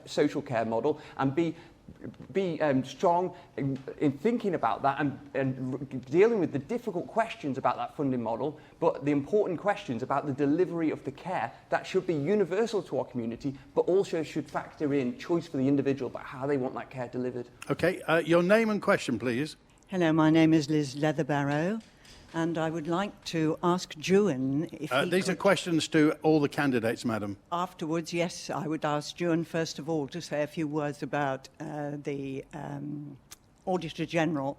social care model and be strong in thinking about that and dealing with the difficult questions about that funding model, but the important questions about the delivery of the care that should be universal to our community, but also should factor in choice for the individual about how they want that care delivered. Okay, your name and question, please. Hello, my name is Liz Leatherbarrow, and I would like to ask Juan if these are questions to all the candidates, madam. Afterwards, yes, I would ask Juan first of all to say a few words about the Auditor General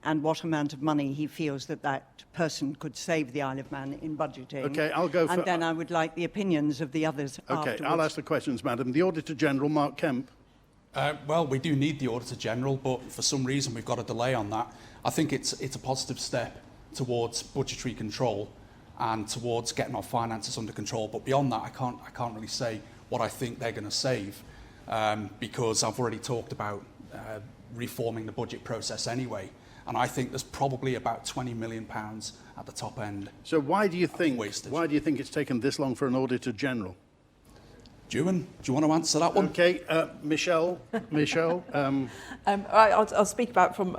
and what amount of money he feels that person could save the Isle of Man in budgeting. Okay, I'll go for... And then I would like the opinions of the others afterwards. Okay, I'll ask the questions, madam. The Auditor General, Mark Kemp. Well, we do need the Auditor General, but for some reason we've got a delay on that. I think it's a positive step towards budgetary control and towards getting our finances under control. But beyond that, I can't really say what I think they're going to save because I've already talked about reforming the budget process anyway. And I think there's probably about £20 million at the top end. So why do you think it's taken this long for an Auditor General? Juan, do you want to answer that one? Okay, Michelle. I'll speak about from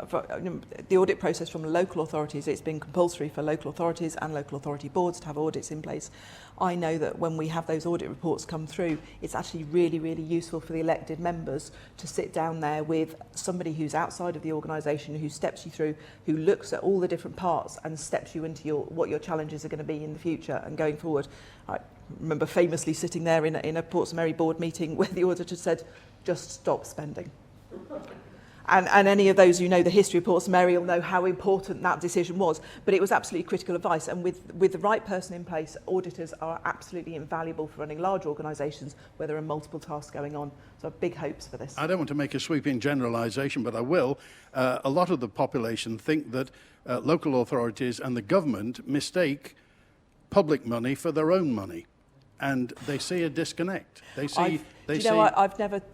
the audit process from local authorities. It's been compulsory for local authorities and local authority boards to have audits in place. I know that when we have those audit reports come through, it's actually really, really useful for the elected members to sit down there with somebody who's outside of the organisation, who steps you through, who looks at all the different parts and steps you into what your challenges are going to be in the future and going forward. I remember famously sitting there in a Portsmouth board meeting where the auditor said, just stop spending. And any of those who know the history of Portsmouth will know how important that decision was. But it was absolutely critical advice. And with the right person in place, auditors are absolutely invaluable for running large organisations where there are multiple tasks going on. So I have big hopes for this. I don't want to make a sweeping generalisation, but I will. A lot of the population think that local authorities and the government mistake public money for their own money. And they see a disconnect. I've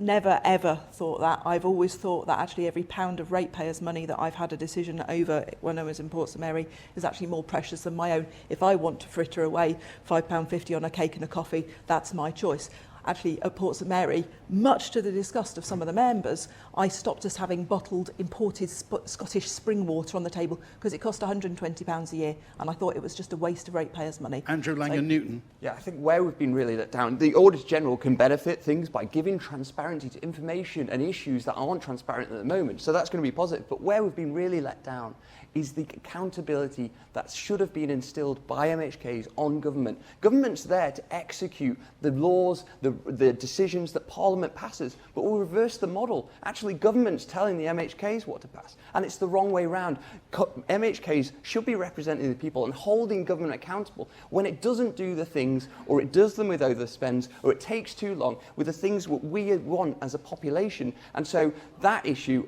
never ever thought that. I've always thought that actually every pound of ratepayers' money that I've had a decision over when I was in Portsmouth is actually more precious than my own. If I want to fritter away £5.50 on a cake and a coffee, that's my choice. Actually, at Portsmouth, much to the disgust of some of the members, I stopped us having bottled, imported Scottish spring water on the table because it cost £120 a year, and I thought it was just a waste of ratepayers' money. Andrew Langan-Newton. Yeah, I think where we've been really let down, the Auditor General can benefit things by giving transparency to information and issues that aren't transparent at the moment. So that's going to be positive. But where we've been really let down is the accountability that should have been instilled by MHKs on government. Government's there to execute the laws, the decisions that Parliament passes, but we'll reverse the model. Actually, government's telling the MHKs what to pass, and it's the wrong way round. MHKs should be representing the people and holding government accountable when it doesn't do the things, or it does them with overspends, or it takes too long with the things what we want as a population. And so that issue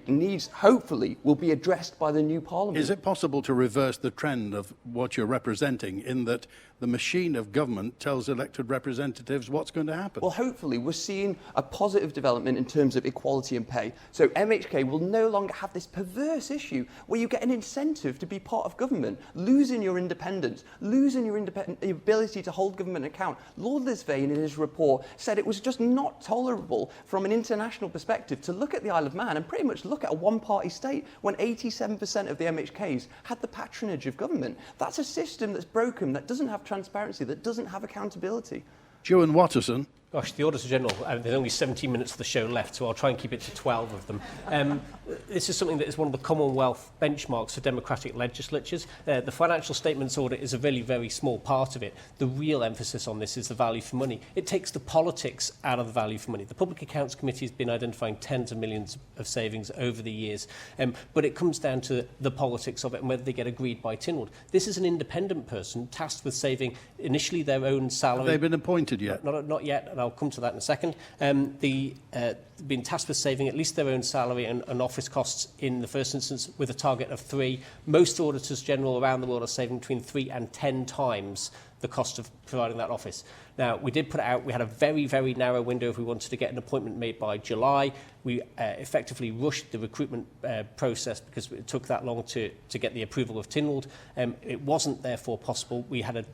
hopefully, will be addressed by the new Parliament. Is it possible to reverse the trend of what you're representing in that the machine of government tells elected representatives what's going to happen? Well, hopefully we're seeing a positive development in terms of equality and pay. So MHK will no longer have this perverse issue where you get an incentive to be part of government, losing your independence, losing your ability to hold government account. Lord Lisvane, in his report, said it was just not tolerable from an international perspective to look at the Isle of Man and pretty much look at a one-party state when 87% of the MHKs had the patronage of government. That's a system that's broken, that doesn't have transparency, that doesn't have accountability. Ewan Watterson. Gosh, the Auditor General, there's only 17 minutes of the show left, so I'll try and keep it to 12 of them. This is something that is one of the Commonwealth benchmarks for democratic legislatures. The financial statements audit is a really very small part of it. The real emphasis on this is the value for money. It takes the politics out of the value for money. The Public Accounts Committee has been identifying tens of millions of savings over the years, but it comes down to the politics of it and whether they get agreed by Tynwald. This is an independent person tasked with saving initially their own salary. Have they been appointed yet? Not yet, and I'll come to that in a second. Been tasked with saving at least their own salary and office costs in the first instance with a target of 3. Most auditors general around the world are saving between 3 and 10 times the cost of providing that office. Now, we did put it out. We had a very, very narrow window if we wanted to get an appointment made by July. We effectively rushed the recruitment process because it took that long to get the approval of Tynwald. It wasn't therefore possible. We had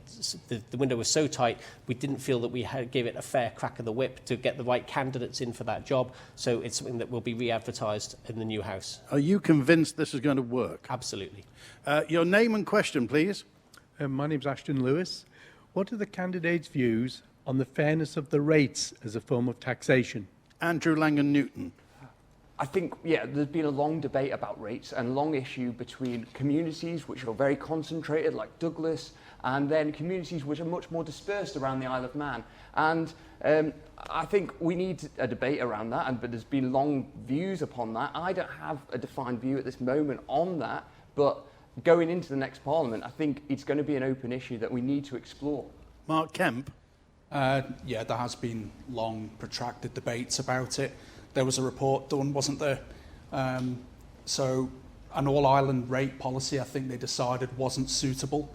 the window was so tight, we didn't feel that we gave it a fair crack of the whip to get the right candidates in for that job. So it's something that will be re-advertised in the new House. Are you convinced this is going to work? Absolutely. Your name and question, please. My name's Ashton Lewis. What are the candidates' views on the fairness of the rates as a form of taxation? Andrew Langan-Newton. I think, there's been a long debate about rates and long issue between communities which are very concentrated, like Douglas, and then communities which are much more dispersed around the Isle of Man. And I think we need a debate around that, but there's been long views upon that. I don't have a defined view at this moment on that, but going into the next Parliament, I think it's going to be an open issue that we need to explore. Mark Kemp. There has been long, protracted debates about it. There was a report done, wasn't there? So an all-island rate policy, I think they decided wasn't suitable.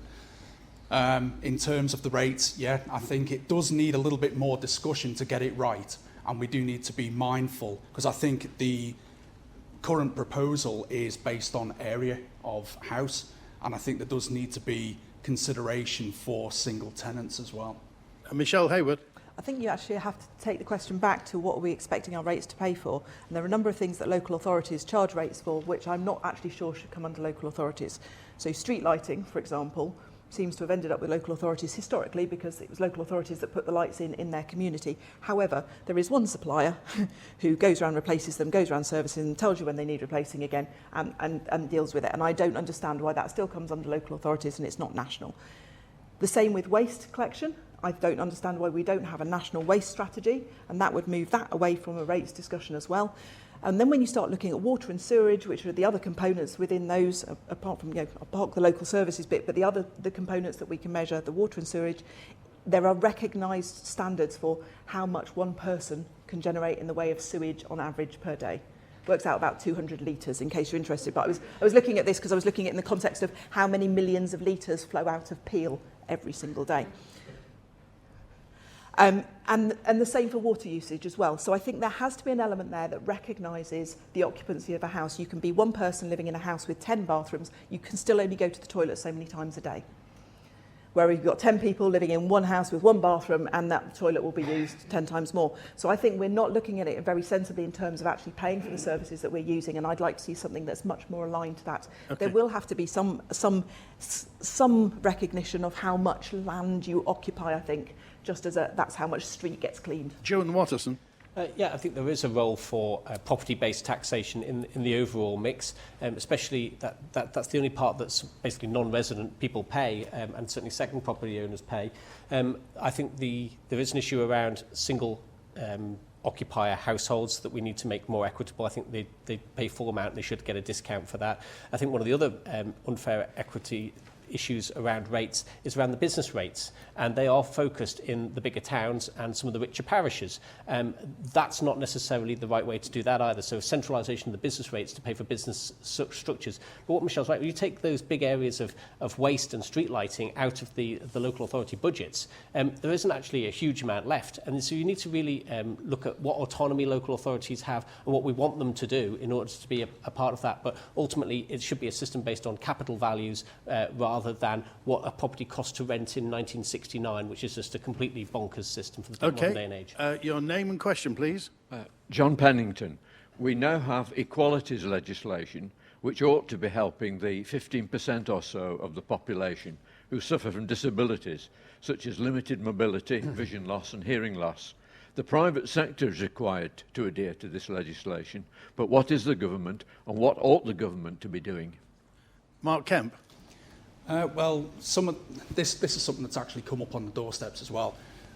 In terms of the rates, I think it does need a little bit more discussion to get it right. And we do need to be mindful, because I think the current proposal is based on area of house, and I think there does need to be consideration for single tenants as well. Michelle Hayward. I think you actually have to take the question back to what are we expecting our rates to pay for. And there are a number of things that local authorities charge rates for, which I'm not actually sure should come under local authorities. So street lighting, for example, seems to have ended up with local authorities historically because it was local authorities that put the lights in their community. However, there is one supplier who goes around, replaces them, goes around servicing them, tells you when they need replacing again and deals with it. And I don't understand why that still comes under local authorities and it's not national. The same with waste collection. I don't understand why we don't have a national waste strategy, and that would move that away from a rates discussion as well. And then when you start looking at water and sewerage, which are the other components within those, apart from apart the local services bit, but the components that we can measure, the water and sewerage, there are recognised standards for how much one person can generate in the way of sewage on average per day. Works out about 200 litres, in case you're interested. But I was looking at this because I was looking at it in the context of how many millions of litres flow out of Peel every single day. And the same for water usage as well. So I think there has to be an element there that recognises the occupancy of a house. You can be one person living in a house with 10 bathrooms. You can still only go to the toilet so many times a day. Where you've got 10 people living in one house with one bathroom and that toilet will be used 10 times more. So I think we're not looking at it very sensibly in terms of actually paying for the services that we're using, and I'd like to see something that's much more aligned to that. Okay. There will have to be some recognition of how much land you occupy, I think, just as that's how much street gets cleaned. Ewan Watterson. I think there is a role for property-based taxation in the overall mix, especially that's the only part that's basically non-resident people pay, and certainly second property owners pay. I think there is an issue around single occupier households that we need to make more equitable. I think they pay full amount, they should get a discount for that. I think one of the other unfair equity issues around rates is around the business rates, and they are focused in the bigger towns and some of the richer parishes. That's not necessarily the right way to do that either. So centralisation of the business rates to pay for business structures. But what Michelle's right, when you take those big areas of waste and street lighting out of the local authority budgets, there isn't actually a huge amount left. And so you need to really look at what autonomy local authorities have and what we want them to do in order to be a part of that. But ultimately, it should be a system based on capital values rather than what a property cost to rent in 1969, which is just a completely bonkers system for the modern day and age. Your name and question, please. John Pennington. We now have equalities legislation, which ought to be helping the 15% or so of the population who suffer from disabilities such as limited mobility, vision loss and hearing loss. The private sector is required to adhere to this legislation, but what is the government and what ought the government to be doing? Mark Kemp. Well, this is something that's actually come up on the doorsteps as well.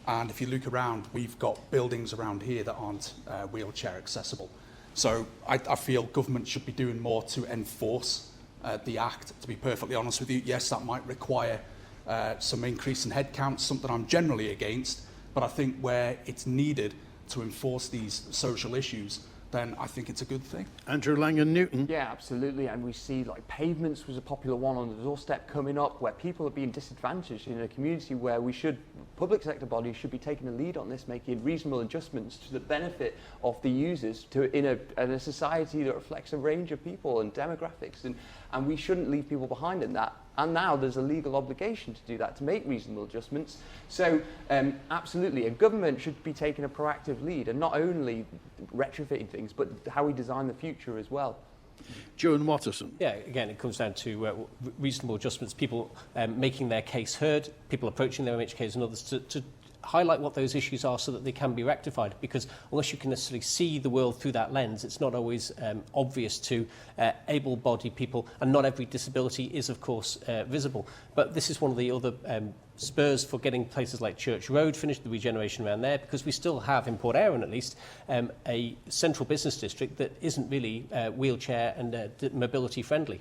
And if you look around, we've got buildings around here that aren't wheelchair accessible. So I feel government should be doing more to enforce the Act, to be perfectly honest with you. Yes, that might require some increase in headcount, something I'm generally against, but I think where it's needed to enforce these social issues, then I think it's a good thing. Andrew Langan-Newton. Yeah, absolutely. And we see like pavements was a popular one on the doorstep coming up, where people are being disadvantaged in a community where public sector bodies should be taking the lead on this, making reasonable adjustments to the benefit of the users in a society that reflects a range of people and demographics. And we shouldn't leave people behind in that. And now there's a legal obligation to do that, to make reasonable adjustments. So absolutely, a government should be taking a proactive lead and not only retrofitting things, but how we design the future as well. Joan Watterson. Yeah, again, it comes down to reasonable adjustments, people making their case heard, people approaching their MHKs and others to highlight what those issues are so that they can be rectified, because unless you can necessarily see the world through that lens, it's not always obvious to able-bodied people, and not every disability is, of course, visible. But this is one of the other spurs for getting places like Church Road finished, the regeneration around there, because we still have, in Port Erin at least, a central business district that isn't really wheelchair and mobility friendly.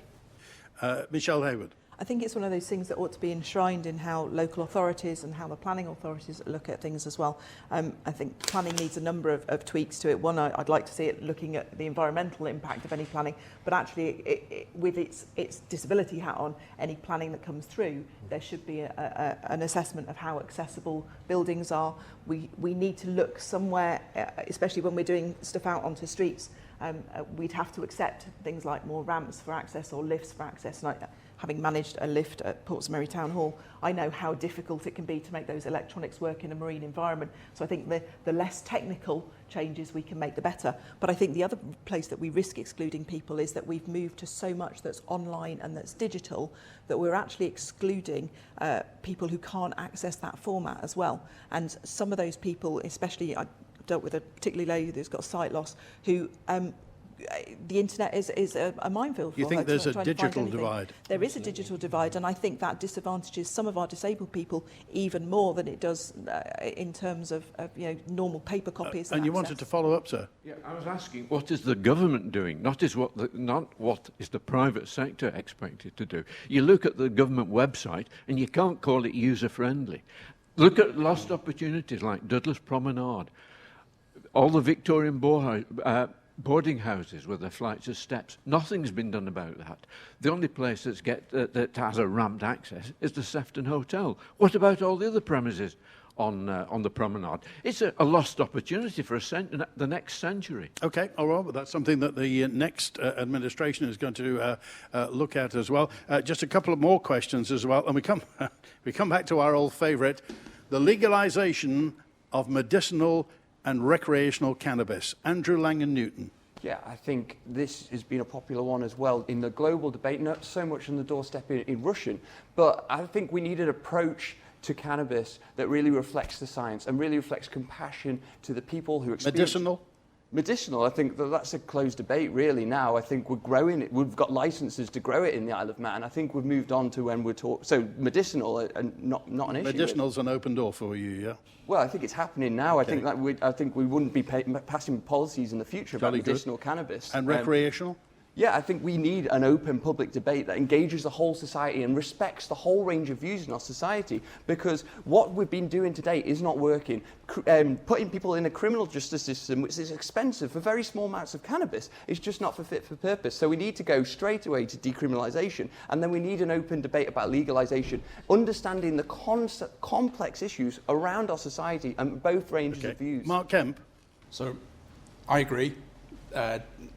Michelle Hayward. I think it's one of those things that ought to be enshrined in how local authorities and how the planning authorities look at things as well. I think planning needs a number of tweaks to it. One, I'd like to see it looking at the environmental impact of any planning, but actually with its disability hat on, any planning that comes through, there should be an assessment of how accessible buildings are. We need to look somewhere, especially when we're doing stuff out onto streets, we'd have to accept things like more ramps for access or lifts for access. And having managed a lift at Portsmouth Town Hall, I know how difficult it can be to make those electronics work in a marine environment. So I think the less technical changes we can make, the better. But I think the other place that we risk excluding people is that we've moved to so much that's online and that's digital that we're actually excluding people who can't access that format as well. And some of those people, especially I dealt with a particularly lady who's got sight loss, who the internet is a minefield for her. You think there's a digital divide? There is a digital divide, and I think that disadvantages some of our disabled people even more than it does in terms of normal paper copies. And you wanted to follow up, sir? Yeah, I was asking, what is the government doing? Not what is the private sector expected to do. You look at the government website, and you can't call it user-friendly. Look at lost opportunities like Dudley's Promenade, all the Victorian boarding houses with their flights of steps. Nothing's been done about that. The only place that has a ramped access is the Sefton Hotel. What about all the other premises on the promenade? It's a lost opportunity for the next century. Okay, all right, but that's something that the next administration is going to look at as well. Just a couple of more questions as well, and we come back to our old favourite, the legalisation of medicinal and recreational cannabis. Andrew Langan-Newton. Yeah, I think this has been a popular one as well in the global debate, not so much on the doorstep in Rushen, but I think we need an approach to cannabis that really reflects the science and really reflects compassion to the people who experience... Medicinal, I think that's a closed debate really now. I think we're growing it. We've got licenses to grow it in the Isle of Man. I think we've moved on to when we're talking... So medicinal and not an issue. Medicinal's an open door for you, yeah? Well, I think it's happening now. Okay. I think we wouldn't be passing policies in the future about medicinal cannabis. And recreational? Yeah, I think we need an open public debate that engages the whole society and respects the whole range of views in our society, because what we've been doing today is not working. Putting people in a criminal justice system, which is expensive for very small amounts of cannabis, is just not fit for purpose. So we need to go straight away to decriminalisation, and then we need an open debate about legalisation, understanding the complex issues around our society and both ranges of views. Mark Kemp. So I agree.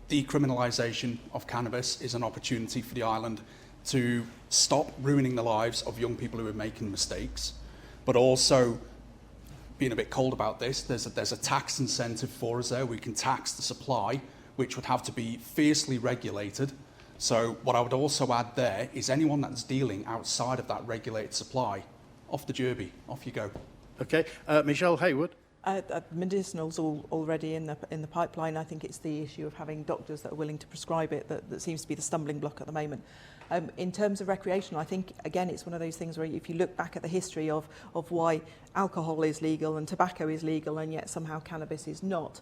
Decriminalisation of cannabis is an opportunity for the island to stop ruining the lives of young people who are making mistakes, but also being a bit cold about this, there's a tax incentive for us there. We can tax the supply, which would have to be fiercely regulated, So what I would also add there is anyone that's dealing outside of that regulated supply, off the derby, off you go. Okay, Michelle Hayward. Medicinal's already in the pipeline. I think it's the issue of having doctors that are willing to prescribe it that seems to be the stumbling block at the moment. In terms of recreational, I think, again, it's one of those things where if you look back at the history of why alcohol is legal and tobacco is legal and yet somehow cannabis is not,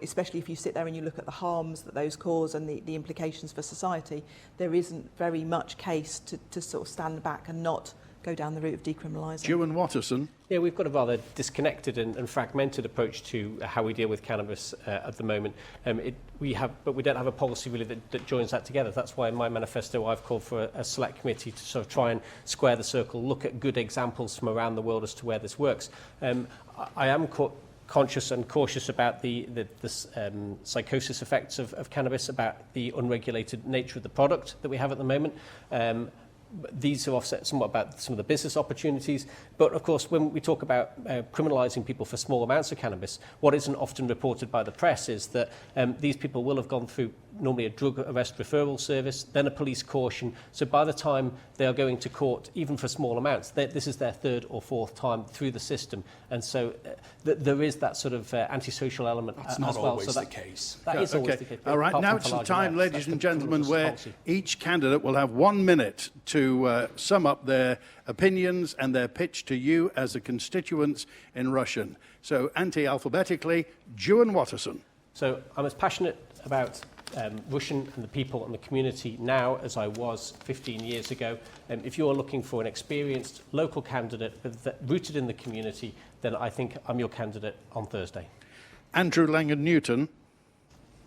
especially if you sit there and you look at the harms that those cause and the implications for society, there isn't very much case to sort of stand back and not go down the route of decriminalising. Ewan Watterson. Yeah, we've got a rather disconnected and fragmented approach to how we deal with cannabis at the moment. But we don't have a policy really that joins that together. That's why in my manifesto I've called for a select committee to sort of try and square the circle, look at good examples from around the world as to where this works. I am conscious and cautious about the psychosis effects of cannabis, about the unregulated nature of the product that we have at the moment. These are offset somewhat about some of the business opportunities. But of course, when we talk about criminalising people for small amounts of cannabis, what isn't often reported by the press is that these people will have gone through normally a drug arrest referral service, then a police caution. So by the time they are going to court, even for small amounts, this is their third or fourth time through the system. And so there is that sort of antisocial element That's as not well. always So the case. That is always the case. All right, now it's the time, ladies and gentlemen, where each candidate will have 1 minute to sum up their opinions and their pitch to you as the constituents in Rushen. So, anti-alphabetically, Ewan Watterson. So I'm as passionate about Rushen and the people and the community now as I was 15 years ago. If you're looking for an experienced local candidate rooted in the community, then I think I'm your candidate on Thursday. Andrew Langan-Newton.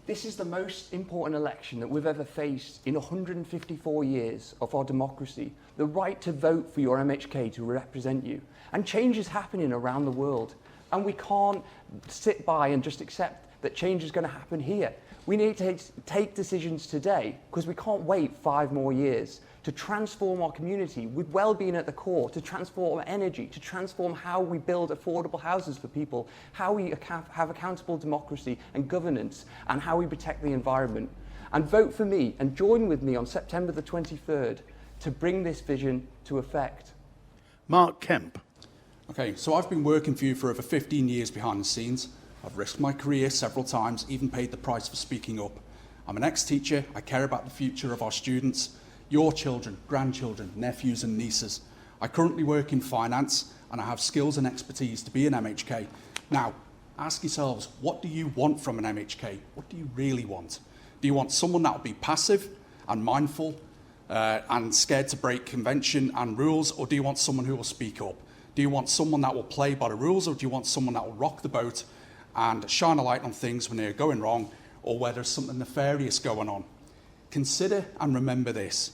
This is the most important election that we've ever faced in 154 years of our democracy. The right to vote for your MHK to represent you. And change is happening around the world. And we can't sit by and just accept that change is going to happen here. We need to take decisions today because we can't wait 5 more years to transform our community with well-being at the core, to transform energy, to transform how we build affordable houses for people, how we have accountable democracy and governance, and how we protect the environment. And vote for me and join with me on September the 23rd to bring this vision to effect. Mark Kemp. Okay, so I've been working for you for over 15 years behind the scenes. I've risked my career several times, even paid the price for speaking up. I'm an ex-teacher. I care about the future of our students, your children, grandchildren, nephews and nieces. I currently work in finance and I have skills and expertise to be an MHK. Now, ask yourselves, what do you want from an MHK? What do you really want? Do you want someone that will be passive and mindful and scared to break convention and rules, or do you want someone who will speak up? Do you want someone that will play by the rules, or do you want someone that will rock the boat and shine a light on things when they're going wrong or where there's something nefarious going on? Consider and remember this.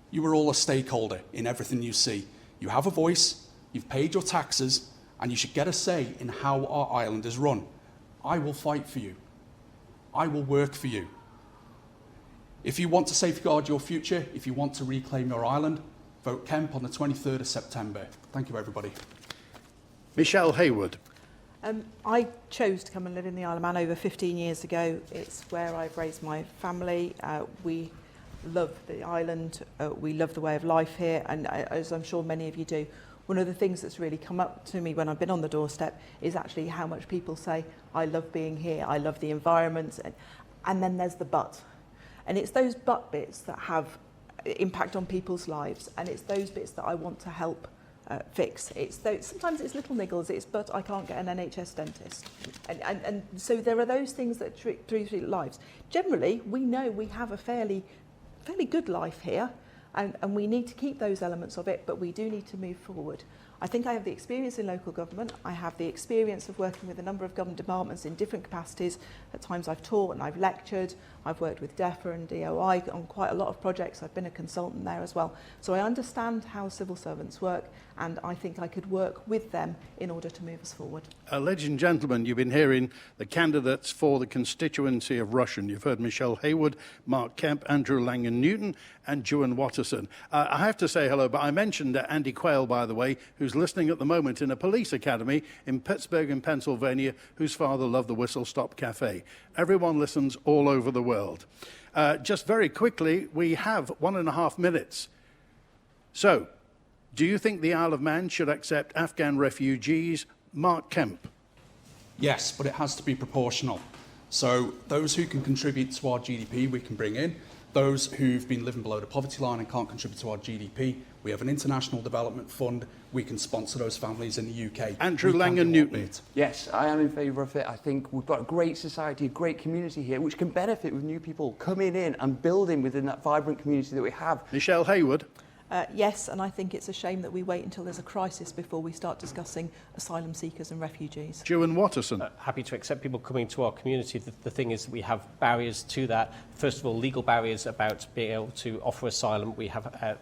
You are all a stakeholder in everything you see. You have a voice, you've paid your taxes, and you should get a say in how our island is run. I will fight for you. I will work for you. If you want to safeguard your future, if you want to reclaim your island, vote Kemp on the 23rd of September. Thank you, everybody. Michelle Hayward. I chose to come and live in the Isle of Man over 15 years ago. It's where I've raised my family. We love the island. We love the way of life here. And as I'm sure many of you do, one of the things that's really come up to me when I've been on the doorstep is actually how much people say, I love being here, I love the environment. And then there's the but. And it's those but bits that have impact on people's lives. And it's those bits that I want to help fix. Sometimes it's little niggles, but I can't get an NHS dentist. And so there are those things that through lives. Generally, we know we have a fairly good life here, and we need to keep those elements of it, but we do need to move forward. I think I have the experience in local government. I have the experience of working with a number of government departments in different capacities. At times I've taught and I've lectured. I've worked with DEFRA and DOI on quite a lot of projects. I've been a consultant there as well. So I understand how civil servants work, and I think I could work with them in order to move us forward. Ladies and gentlemen, you've been hearing the candidates for the constituency of Rushen. You've heard Michelle Hayward, Mark Kemp, Andrew Langan-Newton and Ewan Watterson. I have to say hello, but I mentioned Andy Quayle, by the way, who's listening at the moment in a police academy in Pittsburgh in Pennsylvania, whose father loved the Whistle Stop Cafe. Everyone listens all over the world. Just very quickly, we have 1.5 minutes. So, do you think the Isle of Man should accept Afghan refugees? Mark Kemp. Yes, but it has to be proportional. So those who can contribute to our GDP, we can bring in. Those who've been living below the poverty line and can't contribute to our GDP, we have an international development fund. We can sponsor those families in the UK. Andrew Langan-Newton. Yes, I am in favour of it. I think we've got a great society, a great community here, which can benefit with new people coming in and building within that vibrant community that we have. Michelle Hayward. Yes, and I think it's a shame that we wait until there's a crisis before we start discussing asylum seekers and refugees. Ewan Watterson. Happy to accept people coming to our community. The thing is that we have barriers to that. First of all, legal barriers about being able to offer asylum. We have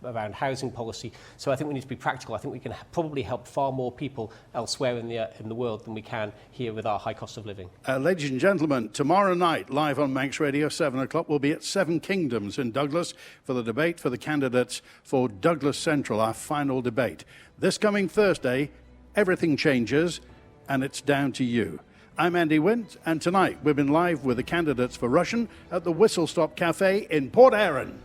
around housing policy. So I think we need to be practical. I think we can probably help far more people elsewhere in the world than we can here with our high cost of living. Ladies and gentlemen, tomorrow night, live on Manx Radio, 7 o'clock, we'll be at Seven Kingdoms in Douglas for the debate for the candidates for Douglas Central, our final debate. This coming Thursday, everything changes, and it's down to you. I'm Andy Wint, and tonight we've been live with the candidates for Rushen at the Whistle Stop Cafe in Port Erin.